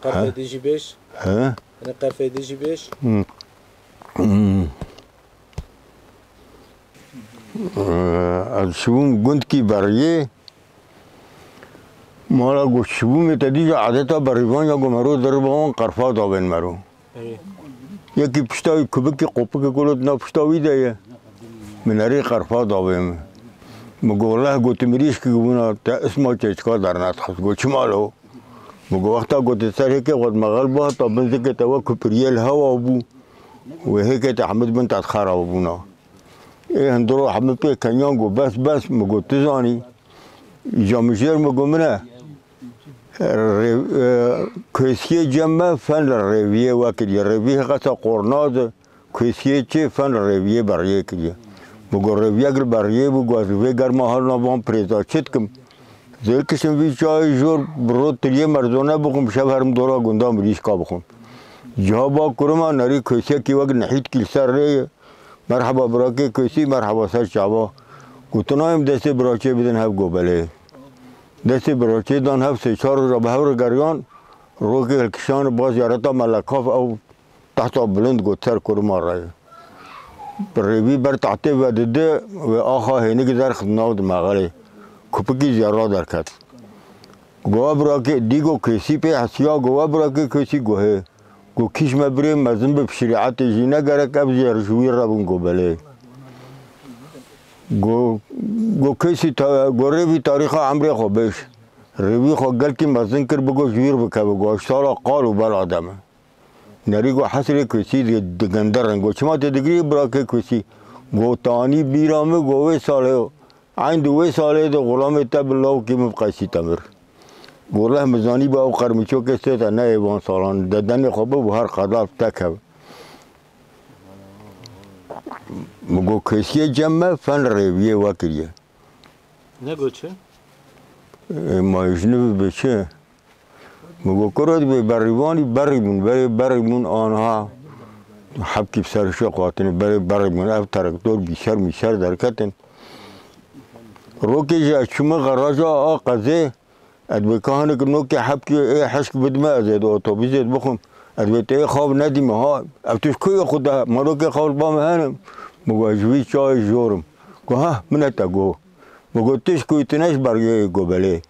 قرفه دیجی بیش؟ He? هنه قرفه دیجی بیش؟ شبوم گند کی بریه مالا گو شبوم تدیج عادتا بریوان یا گو مرو در بان قرفا دابن مرو یکی پشتاوی کبکی قوپک کلوت نا پشتاوی دیه مناری قرفا دابن مگو الله گو تمریش که گونا تا اسما چشکا در نتخص گو چمالو مگو وقتا گو تسره که قد مغلبه تا بنزه که توا کپریل هوا بو و هیکه تا حمد بن تدخار بونا هندرو حمد پی کنیان گو بس مگو تزانی جامشیر مگو منه کسیه جمع فن رویه وکریه رویه قصه قرناز کسیه چه فن رویه بریه کریه مگو رویه گر بریه بگو از رویه گرمه حال نبام پریزا چید کم زیر کشم وی چای جور برو تریه مرزونه بخون شب هرم دورا گندام ریشکا بخون جا با کرما نری کسیه کی وقت نحید کل سر ریه مرحبا براکه کسی مرحبا سر شعبا گوتنایم دسته براچه بدن هف گو بله دسته براچه دان هف سه چار را به هور گریان روکه کشان باز یارتا ملکاف او تحت بلند گو سر کرما رای روی بر تحته و دده و آخا هینه که در خدناو دماغاله کپکی زیارا در کت گوه براکه دیگو کسی پی حسیا گوه براکه کسی گوه گو کیش مبریم مزن به شریعت جینه گره کب زیرشوی را بون گو بله گو کسی گو روی تاریخ عمری خو بیش روی خو گل کی مزن کر بگو جویر بکه بگو اشتالا قالو بل آدمه نری گو حسری کسی دگندرن گو چما تدگری برا که کسی گو تانی بیرامه گو وی ساله عین دوی ساله دو غلام تب الله کی مبقیسی تمر گوله مزانی با او قرمچو که سه نه ایوان سالان ددن خوبه و هر قدر تکه مگو کسیه جمع فن رویه وکریه نگو چه؟ ما اجنبی بچه مگو کرد به بریوانی بریمون آنها حبکی بسرشو قاطنه بریمون اف ترکتور بیشر میشر درکتن روکی جا چومه غراجا قضه ادوی کهانه که نوکی حبکی حشک بدمه ازید اتوبیزید بخون ادوی تایی خواب ندیمه ها افتوش کوی خوده مرو که خواب بام هنم مگو اجوی چای جورم گو ها منتا گو مگو تش کوی تنش برگه گو بله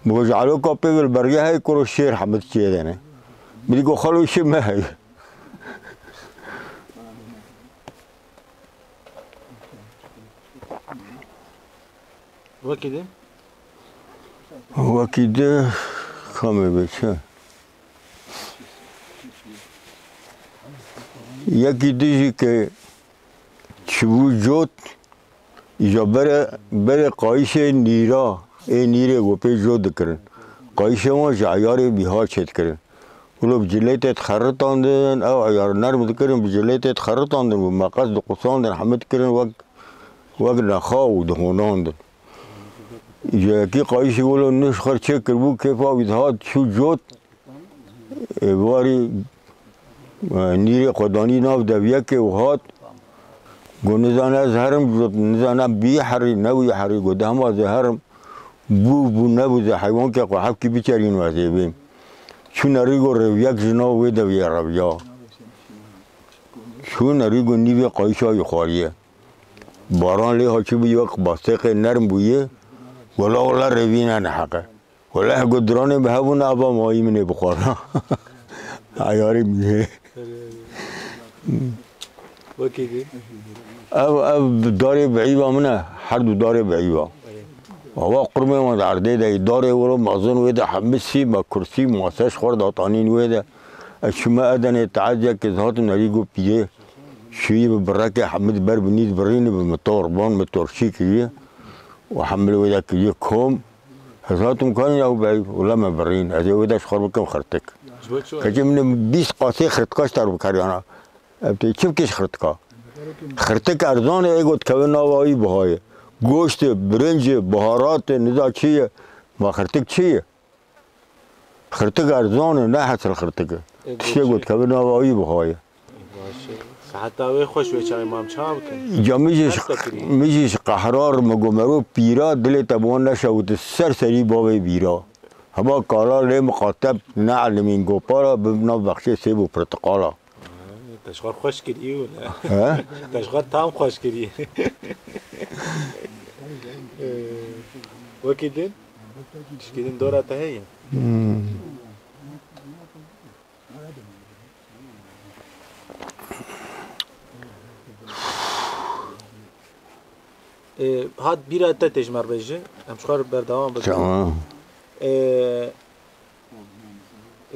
مگو جعلو که پیول برگه های کرو شیر حمد چیه دنه میدی گو خلو شمه های وکی ده؟ وکی ده کامه بچه یکی دیجی که چبو جوت ایجا بره قایش نیرا نیره گو پی جوت دکرن قایش ما جعیار بیها چید کرن ولو بجلیت خرطاندن او عیار نرم دکرن بجلیت خرطاندن و مقصد قصاندن حمد کرن وقت نخاو دهوناندن یکی قایشی ولو نش خرچه کربو کفا ویدهات شو جوت واری نیری خدانی ناف دویه که و هات گو نزانه از هرم نزانه بی حری نوی حری گو ده همه از هرم بو نبوده حیوان که قحب که بیچارین وزه بیم چون نریگو رویک جنا وی دویه رویا چون نریگو نیوی قایشای خواریه باران لی ها چی بی وقت باستق نرم بویه ولا روینه نحقه ولا هگو درانه به هبون آبا مایی منه بخورا عیاری میه وکی دی؟ او داره بعیبا منه هر دو داره بعیبا هوا قرمه ما درده ده داره ولو مازن ویده همه سی با کرسی مواسش خورد آتانین ویده شما ادن تعجه که ذات نریگو پیه شوی برکه حمد بر بنید برین به مطور بان مطورشی کیه و حمل ویده کیه کم هزاتم کانی او بعیب ولا ما برین از ویده شخور بکم خرتک که من 20 قاسی خرتکاش تر بکریانا ابتی چی بکش خرتکا خرتک ارزانه ایگوت که نوایی بهای گوشت برنج بهارات ندا چیه ما خرتک چیه خرتک ارزانه نه حسر خرتکه چیه گوت که نوایی بهای حتی وی خوش وی چای مام چام کن جا میجیش قهرار مگومرو پیرا دل تبوان نشود سری باوی بیرا هما کالا لی مقاطب نه علمین گوپارا ببنا بخش سیب و پرتقالا تشغال خوش کردی ولا؟ تشغال تام خوش کردی وکی دین؟ تشکیدین دورا تهیه هاد بیره تا تجمر بجه همشخار بردوام بده تمام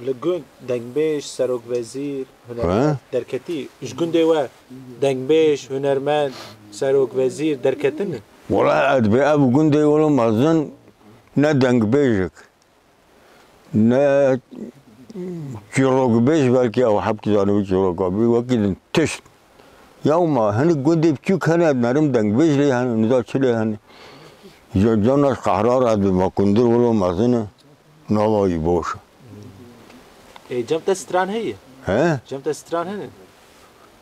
لگون دنگبیش سروک وزیر هنرمند درکتی اش گنده و دنگبیش هنرمند سروک وزیر درکتنه والله ادبی ابو گنده ولو مازن نه دنگ بیشک نه چیروک بیش بلکه او حبتی دانوی چیروک بی وکیل تشت یوما هنی گنده بچوک هنی نرم دنگ بیش لی هنی نزا چلی هنی جانش قهرار ادبی ما کندر ولو مازن نوایی باشه جمت استران هیه ها؟ جمت استران هنه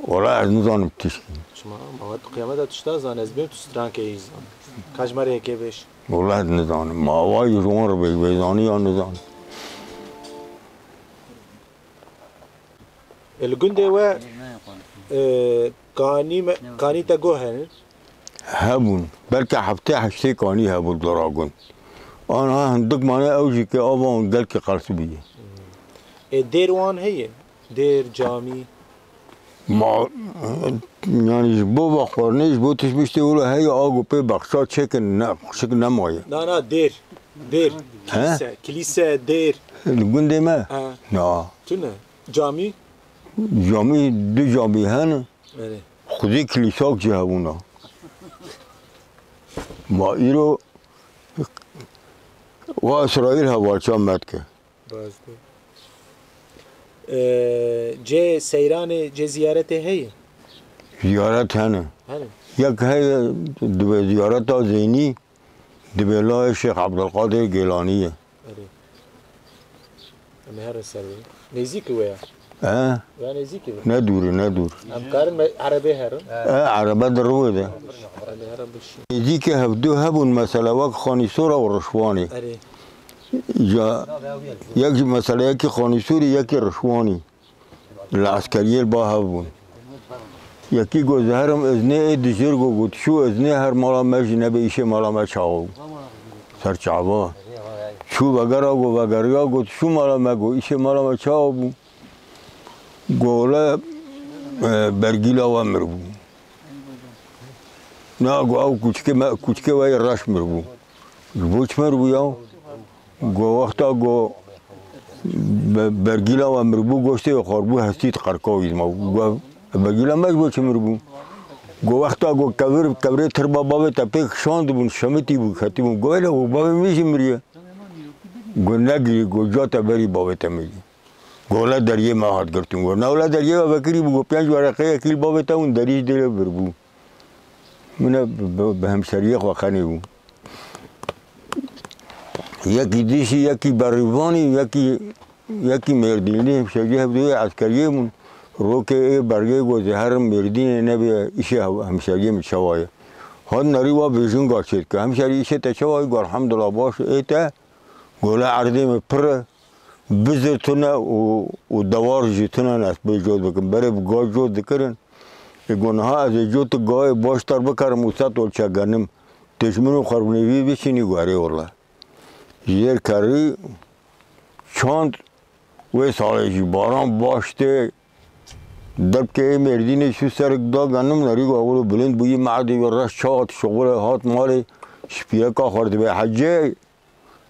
والله از نزانم تشکی شما مواد قیامت تشتا زان از بیم تو استران که ایز زان کاجماره که بیش والله از نزانم ما وای روان رو بیزانی یا نزانم الگنده و کانی تا گو هنه هبون بلکه هفته هشته کانی هبون دراغون آنها هندک مانه اوجی که آبان گل که قرص بیه دیر وان هیه دیر جامی ما یعنی بو بخورنیش بو تشمیشتی ولو هی آگو پی بخشا چکن نه شکل نمایه نه دیر کلیسه دیر گنده ما نه چونه جامی جامی دو جامی هنه بله خودی کلیساک جه هبونا ما ایرو و اسرائیل هوالچان مد که بازده جه سیران جه زیارت هیه زیارت هنه هنه یک هی دو زیارت زینی دبلای شیخ عبدالقادر گیلانیه اما هر سر نزیک ویا اه ویا نزیک ویا ندور ام کارن عربی هرن عربه در روی ده عربی هرن بشی نزدیک هفدو هبون مثلا وقت خانیسور و رشوانی اره جا یک مسئله یکی خانیسوری یکی رشوانی العسکریه با هبون یکی گو زهرم ازنه دجر گو گوت شو ازنه هر مالا مج نبه ایشه مالا مج چاو سر چعبا شو وگرا گو وگریا گوت شو مالا مگو ایشه مالا مج چاو بو گوله برگیلا و امر بو نه گو او کوچکه وی راش مر بو بوچ مر بو یاو گو وقتا گو برگیلا و امر بو گوشته و خاربو هستید قرکاوید ما گو برگیلا مج بو چمر بو گو وقتا گو کبره تربا بابه تپیک شاند بون شمتی بو خطی بو گو ایلا گو بابه میشه مریه گو نگری گو جاتا بری بابه تمیگی گولا دریه ما هات گرتون گو نولا دریه و بکری بو گو 5 ورقه اکیل بابه تا اون دریش دیره بر بو منه به همسریه خواخنی بو یکی دیشی یکی بریوانی یکی مردینی همسریه هفته عسکریه مون رو که برگه گوزه هر مردین نبی ایشه همشری میشوایه هاد نری و بیشون گاشید که همشری ایشه تشوای گار الحمدلله باش ایته گوله عرضه پر بزرتونه و دوار جتونه نست بیجود بکن برای گاز جود دکرن گناه از جوت گای باش تر بکرم وسط ولچه گنم تشمنو خربنوی بشینی گواری والله زیر کاری چند و سالشی باران باشته دب که مردین شو سرک دا گنم نری گاولو بلند بوی معدی و رش چات شغل هات مالی شپیه که خورد به حجه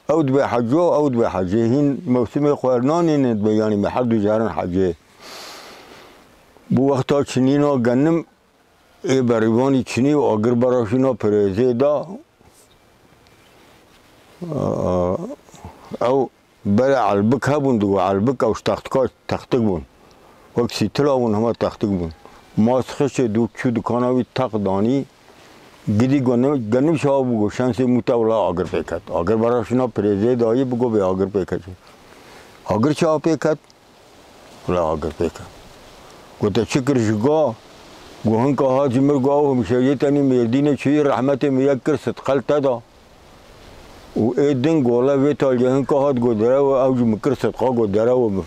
او به حجه او به حجه هین موسم خوارنانی ند بیانی محل دو جارن حجه بو وقتا چنینا گنم ای بریوانی چنی و آگر براشینا پریزه دا او برای علبک هبون دو علبک اوش تختک بون وقت سیتلا بون همه تختک بون ماسخش دو چو دکاناوی تق دانی گیدی گنم شاو بگو شانسی موتا ولا آگر پیکت آگر براشینا پریزه دایی بگو به آگر پیکت آگر شاو پیکت ولا آگر پیکت گوته چکرش گا گوهن که هاتی مرگاو همیشه یه تانی مردینه چوی رحمت میکر ستقل تدا و ایدن گوله ویتال یهن که هات گودره و اوج مکر صدقا گودره و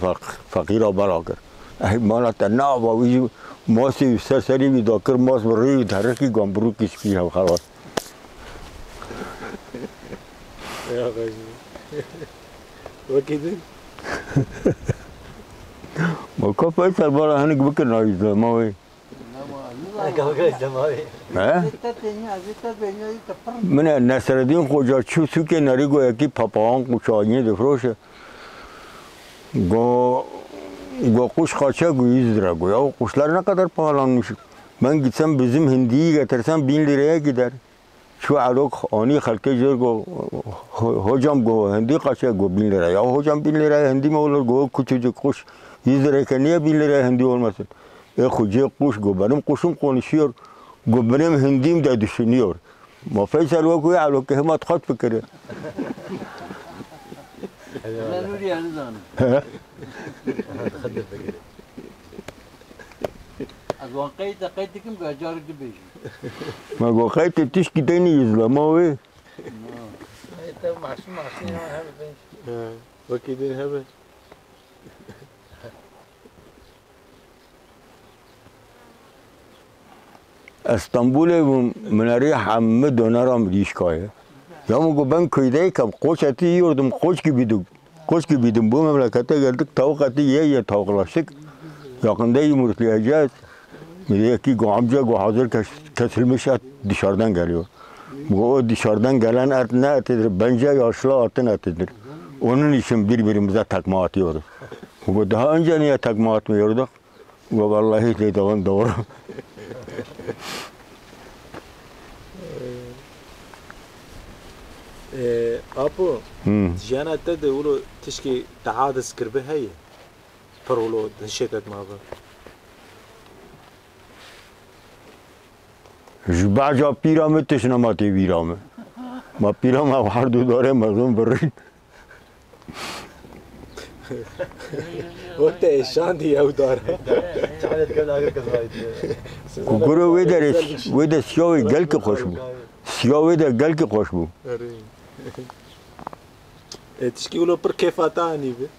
فقیره برا کر ای مالا تناب و ویجی ماسی سرسری بی داکر ماس بروی تحرکی گامبرو کش پی هم خلاص یا غیجی وکیدن ما که فیصل بارا هنگ بکر نایزده ماوی من نصرالدین خوجا چو سوکه نری گو یکی پاپاهان قوچانی دفروشه گو قوش خاچه گویز داره گو یا قوشلر نقدر پالان میشه من گیتسم بزم هندی گترسم 20 لیره گیدر چو علاق آنی خلقه جر گو هجام گو هندی قاچه گو 20 لیره یا هجام 20 لیره هندی مولر گو کچو جو قوش 100 لیره کنیه 20 لیره هندی olmasın خوجه قوش گو برم قوشم konuşuyor گو برم هندیم ده düşünüyor ما فیصل وگوی علاق که همات خط بکره لا نوري أنا زانم از واقعیت قیدکم که اجاره بیشی ما گو خیلی تیش کی تینی اسلاماوی تو معصوم هم بینش وکیدن همه استانبول مناری همه دونارم ریشکایه یا مگو ben köydeyken koç eti yiyordum koç gibiydim bu memlekete geldik tavuk eti ye tavuklaştık yakında yumurtlayacağız ki amca hazır kesilmiş et dışarıdan geliyor bu dışarıdan gelen et ne etidir bence yaşlı atın etidir onun için birbirimize takma atıyoruz bu daha önce niye takma atmıyorduk bu vallahi dediğin doğru Apo, jana te de ulo tişki taadis kirbe heye. Per ulo dişetet mava. Jbaja piramı teşnamati viramı. Ma pirama vardı dore mazlum berrin. Vakti eşan diye udara. Kukuru ve de siyavi gel ki hoş bu. Siyavi de gel ki hoş bu. تشكي ولو بر كيف تاني به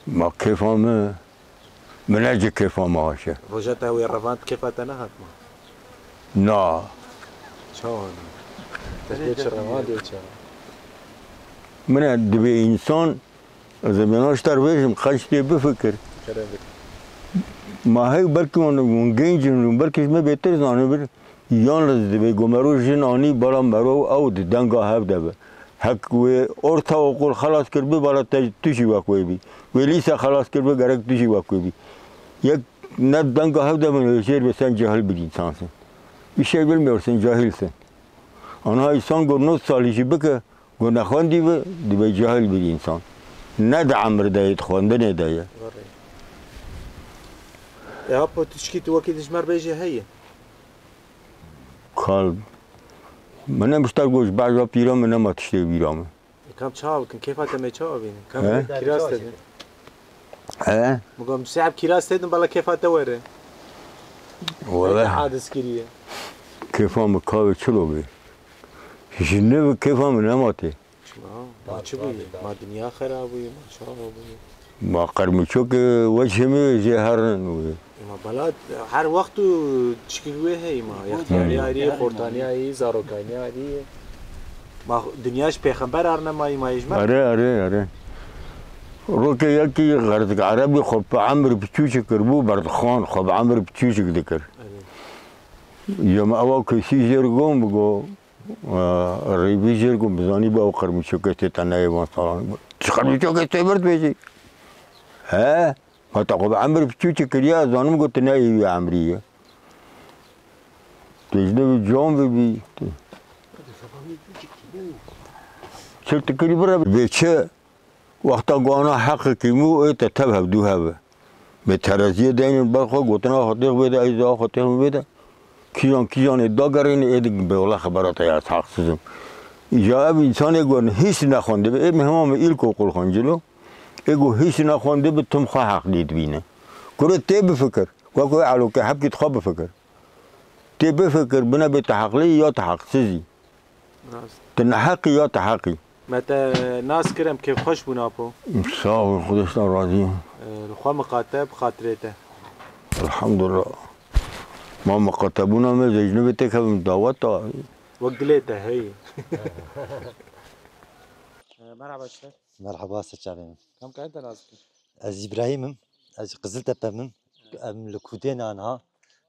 ما كيف من اجل كيف ما هاشه رجعت ويا الرفانت كيف تنهت ما نا شلون تشكيش الرفانت وشا من دبي انسان اذا بناشتر بيجم خشتي بفكر ما هي بركي من جنج بركي ما بيتر زانه بر yalnız dibê gomerojin anî bala merov ew di denga hev debe hek wê orta okul xelas kir bi bala te tu jî wek wê bî wê lîsa xelas kir bi gerek tu jî wek wê bî yek ne denga hev de min hêşêr be sen cahil bir insansın bir şey bilmiyorsun cahilsin ana insan got 9 salî jî bike got nexwendî be dibe cahil bir insan ne de emir de yê xwendinê de ye apo tişkî tu wekî dijmer bêje heye kalb من مشتاق گوش بعضا پیرام نما تشتی بیرامه کم چاو کن کیفات می چاو بینی کم کراست ها مقام ساعب كيراس تدن بلا كيف توره والله حادث كريه كيفهم كاوي شلو بي شنو كيفهم نماتي ما تشوفي ما دنيا خرابه ما شاء الله ما قرمشوك وجهي جهرن ما بلاد هر وقت تشكيلوه هي ما يختاري هاي خورتاني هاي زاروكاني هاي ما دنیاش پیغمبر ارنمایی ما يجمع اره روكي يكي غرد عربي خب عمرو بتشوشك كربو برد خان خب عمرو بتشوشك ذكر يوم اول كشي جرقوم بقو ريبي جرقوم بزاني باو قرمشوكة تتناي وصالان قرمشوكة تبرد بيجي ها ما تقول عمرو بتشوشك كريا زانم قلت ناي يا عمرية تجنب جون بي شفت كل برا بيتشا وقت قانا حق كيمو إيه تتبه بدوها به بترازيه دين برخو قطنا خطيق بيدا إذا خطيق بيدا كيان الداغرين إيه بولا خبرات يا تحقسم جاب إنسان يقول هيس نخونده إيه مهما إلكو قول خنجلو يقول هيس نخونده بتم خا حق ديد بينا كره تيب فكر وكو على كحب تخاب فكر تيب فكر بنا بتحقلي يا تحقسي تنحقي يا تحقي متى ناس كرم كيف خوش بنابو صاحب خودش راضي الخوا مقاتب خاطرته الحمد لله ما مقاتبونا من زجنبي تكهم دعوتا وقليته هي مرحبا شباب مرحبا سجانين كم كنت نازك از ابراهيمم از قزل تبمم ام لكودين انها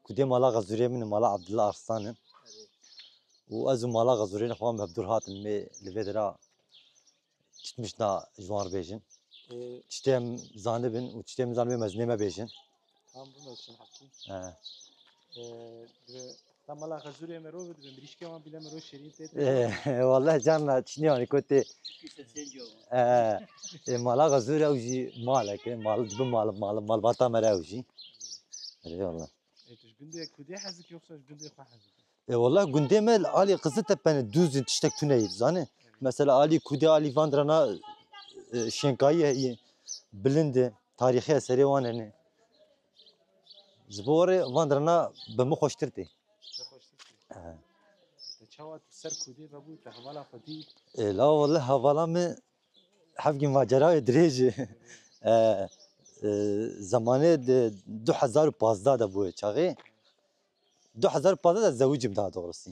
كودين مالا غزوري من مالا عبد الله ارسلان وازو مالا غزورين اخوان بهبدور هاتن مي لفيدرا تشتمشنا جوار بيجن تشتم زانبن وتشتم زانبن مزنمه بيجن tam bunu için hakkı. Tam mala غزوري مرو بدريش كمان بلا مرو شريط والله جانا تشنيوني كنت مالا غزوري اوجي مالك مال دب مال باتا مراوجي والله تش بندي كودي حزك يوصل بندي خو حزك والله gündeme Ali Kızıltepe'nin düzün tiştek tüneyi zane. Mesela Ali Kudi Ali Vandrana şenkayı bilindi tarihi eseri var hani. Zbore Vandrana bemu hoştirdi. تشاوت سر كودي بابو تحوالا خدي لا والله حوالا مı حفظ ماجرا دريج زمانه 2015 da bu çağı 2015 da zavujum daha doğrusu.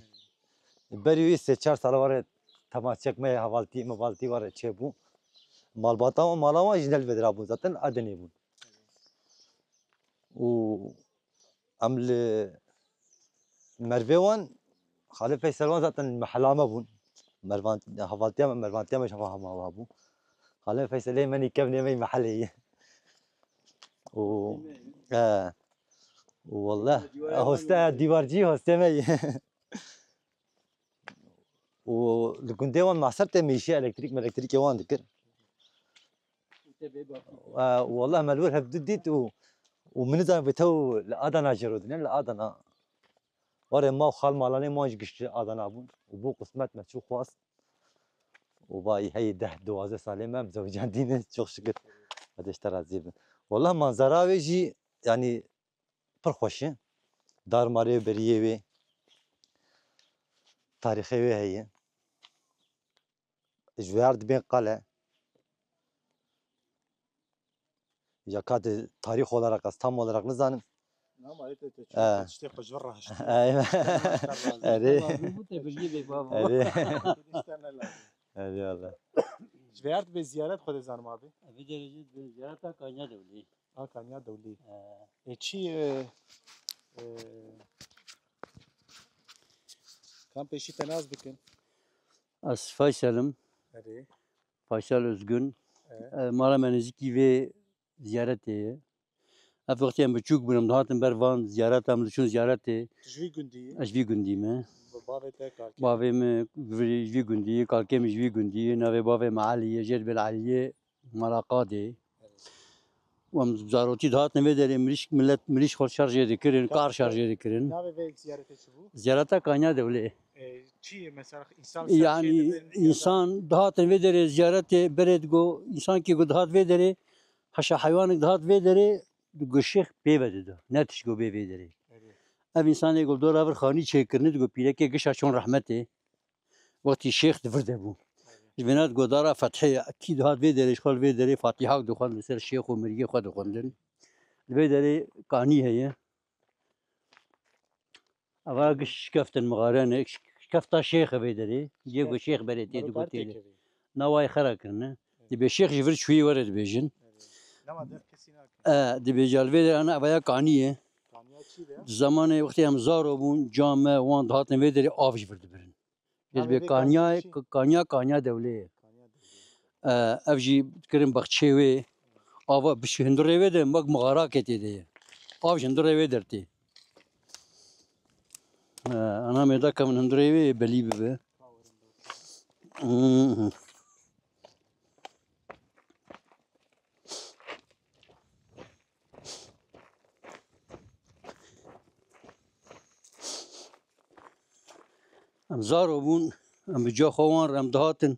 Beri 3-4 sal var tamam çekmeye havalti var çebu. Malbata ama malama jnel vedra bu zaten adeni bu. O aml Mervevan Halil Feysalvan zaten mahalama bu. Mervantiya mı şafaha bu. Halil Feysal'e meni kevne mey mahalleyi. O والله هسته دیوارجی هسته می و لکنده وان محسبت میشه الکتریک وان دکر والله ملور هبدو دیت ومن زمان بتو لادنا جرودن لادنا وره ما خال مالانه ماج گشت ادنا بون وبو قسمت ما شو خواست وباي هي 10-12 ساله ما زوجان دینه çok şükür هذا اشترى زيب والله منظره ويجي يعني پرخوشه دارماری بریه وی تاریخی وی هیه جوار دبین قلعه یا کاد تاریخ olarak از tam olarak نزانم نعم عليك تشتي قجرها هذه والله جوار بزيارات خود زانم ابي في درجه زيارتها كانيا دولي كانيا دولي چی كان پیشی تناز بکن از فیصلم فیصل özgün مالا منزیکی و زیارته اف وقتی هم بچوک بودم دهاتم بر وان زیارت هم چون زیارته جوی گندی اجوی گندی مه باوی مه جوی گندی کالکم جوی گندی نوی باوی معالیه جد بالعالیه ملاقاته وام زاروتی دهات نمیداری مریش خود شارژه دکرین کار شارژه دکرین نوی ویک زیارته چه بود؟ زیارتا کانیا دوله چی مثلا انسان yani insan دهات نمیداری زیارت برد گو انسان کی گو دهات ویداری حشا حیوانك دهات في دري دقو الشيخ بيبدي ده نتش قو بي دري اف انسان يقول دور افر خاني تشكرني دقو بيلكي قشا شون رحمتي وقت الشيخ دفرده بو جبنات قو دارا فتحي اكيد هات في دري شخال في دري فاتحة دخان لسر الشيخ ومريقي خوا دخاندن في دري قاني هي اوا قش كفتن مغارنه كفتا شيخ في دري يجو شيخ بريتي دقو تيلي نواي خراكرنا دي الشيخ جفر شوي ورد بيجن دي بيجالفي انا ابايا قانيه زمان وقتی هم زارو بون جامعه وان دهاتن ویدری آفش برد برن جذب کانیا دوله افجی کریم بخشی و آوا بشه هندره ویده مگ مغارا کتی ده آفش هندره ویدرتی انا میدا کم هندره وی بلی به ام زارو بون ام بجا خوان ام دهاتن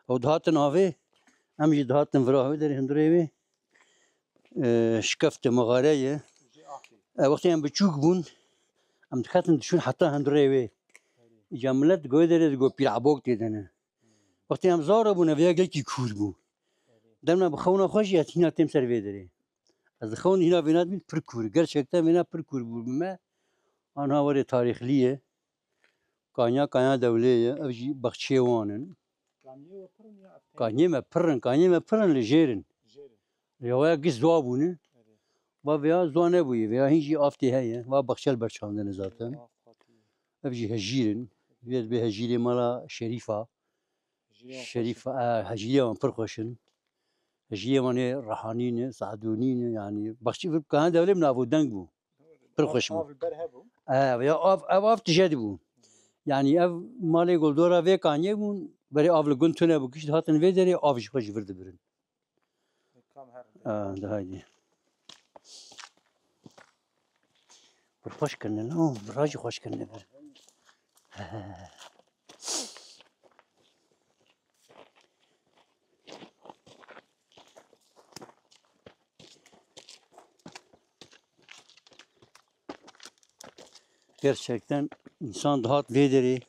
او دهاتن آوه ام جی دهاتن فراهوی در هندره وی شکفت مغاره وقتی ام بچوک بون ام دکاتن دشون حتی هندره وی جملت گوی داره گو پیلعبوک دیدنه وقتی ام زارو بون اویا گل کی کور بون دمنا بخونه خوش یاد هینا تیم سر وی داره از خون هینا بینات بین پر کور gerçekten بینا پر کور بود ما آنها وری تاریخلیه کانیا دوليه اوجي بخشيوانن کانیه ما پرن لجيرن رواية قص دوابونه وفيها زوانه بوي فيها هنجي آفتي هيا وبخشل برشاندن ذاتن اوجي هجيرن بيد بهجيري مالا شريفة هجيري وان پرخوشن هجيري وان رحانين سعدونين يعني بخشي كان دولة من افو دنگ بو پرخوش بو ويا اف تجد بو يعني اف مالي قلدورا في كانيه بون بري افل گنتونه بو كش هاتن في دري افش خوش ورد برن ده هايدي خوش كرنا لا براجي خوش كرنا بر gerçekten insan dağıt vederi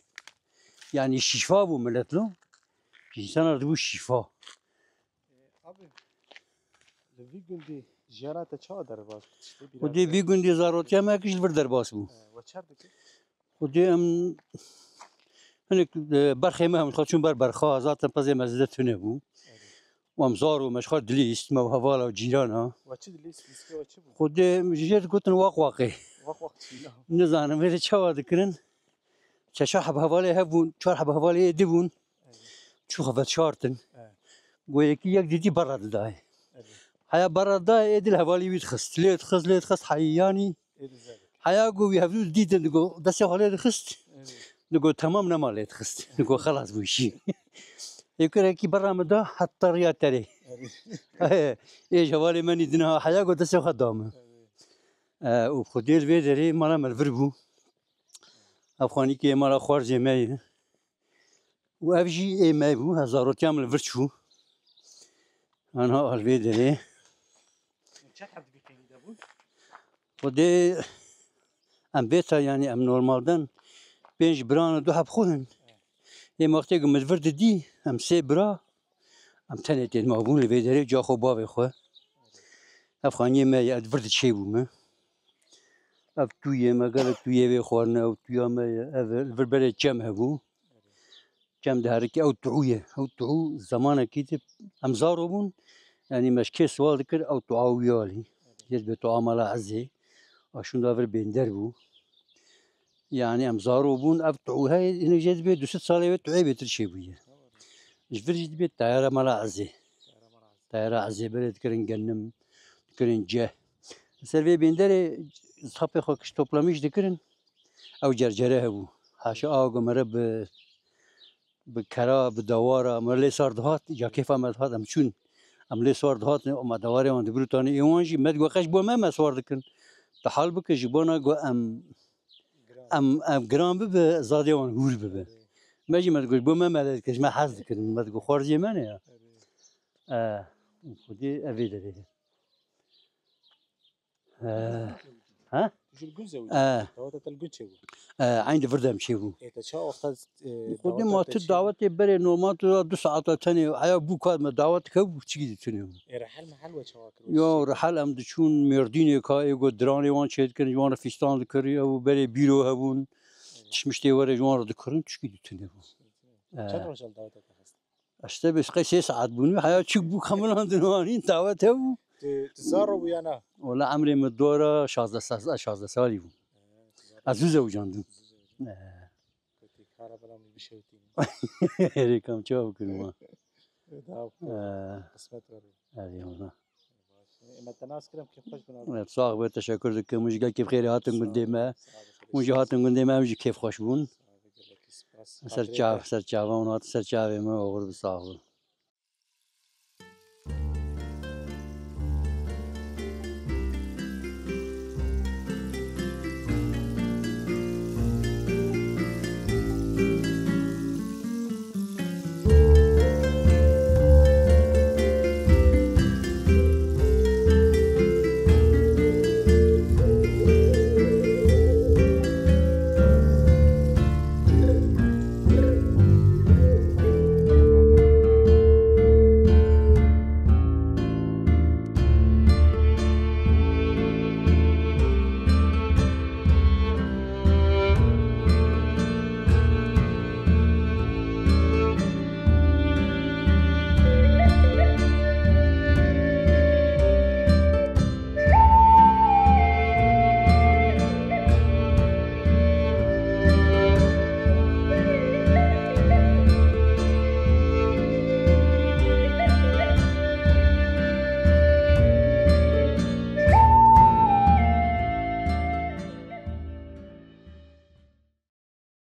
yani şifa bu millet lo insanlar bu şifa abi bir günde ziyarete çağa der var o de bir günde zarot yemek iş bir derbas bu o de hani barxema هم خاطشون برخا zaten pazar mezde tüne bu وامزار ومشخار دليست ما هوالا وجيرانها وچه دليست بسكي وچه بو خود مجيت قلتن واقعي نزانم هذا شو ذكرن شحب هوالي هبون شار حب هوالي دبون شو خفت شارتن ويكي يك ديدي برد داي حيا برد داي ادل هوالي بيتخست ليه تخست حياني حيا قو يهبدو ديدن نقول دسي هوالي تخست نقول تمام نمالي تخست نقول خلاص بوشي يكره كي برا مدا حتى ريا تري ايش هوالي ماني دنها حيا قو دسي خدامه وخدير بيدري مالا مالفربو افغاني كي مالا خوار زماي وافجي اي مايبو هزارو تيامل فرشو انا البيدري ودي ام بيتا يعني ام نورمالدن بينج بران دو حب خوهن اي وقتي قم الفرد دي ام سي برا ام تنتي المغبون البيدري جا خو بابي خو افغاني ما يدفرد شي بو ما اف تويه ما قال تويه بي خورنا او تويه ما الفربره جم هبو جم دهركي او تعو زمانه كيتب امزارو بون يعني مشكي سوال ذكر او تعاويالي يجب تعامل عزي عشان دافر بيندر بو يعني امزارو بون اف تعو هاي هنا جد بي 2 سال تعي بيتر شي بويه جفر جد بي طياره مالا عزي طياره عزي بلد كرن جنم كرن جه سرفي بيندر صحبي خوكش توبلاميش دكرن او جرجره هبو حاشا آقا مرب بكرا بدوارا مرلي صار دهات يا كيف عمل هذا مشون عملي صار دهات وما دواري وان دبرتاني ايوانجي مد وقش بو ما صار دكن تحال بك جبونا جو ام جرام بب زادي وان هول بب ماجي ما تقول بو ما مالك ما حظ دكن ما تقول خارجي مانيا خدي افيدري ها؟ شو الجنزة دعوة الجنزة عند فردم شيبو إيه تشاء أختار خودی ما تو دعوت بره نوما تو 2 ساعت تاني حیا بو کار ما دعوت کب چی تونی رحل محل وشواكر یا رحل ام دچون مردینی که ایگو درانی وان چید کنی جوان فیستان دکری او بره بیرو هبون تشمشتی وره جوان دکرن چی تونی چند روز دعوت هست اشته بس قی 3 ساعت بونی حیا چی بو کاملا دنوانی دعوت هبو تزاروا ويانا ولا عمري مدوره 16 سالی بود از زوجاندم كنت كهرباء من بشوتين ريكم شوف كل ما قسمت غريب هذه والله ما التناس كلام كيف خوش بنا بصاحب تشكر لك مش قال كيف خير هاتم قدامه مش هاتم قدامه مش كيف خوش بون سرچاو سرچاو هات سرچاو ما اور بصاحب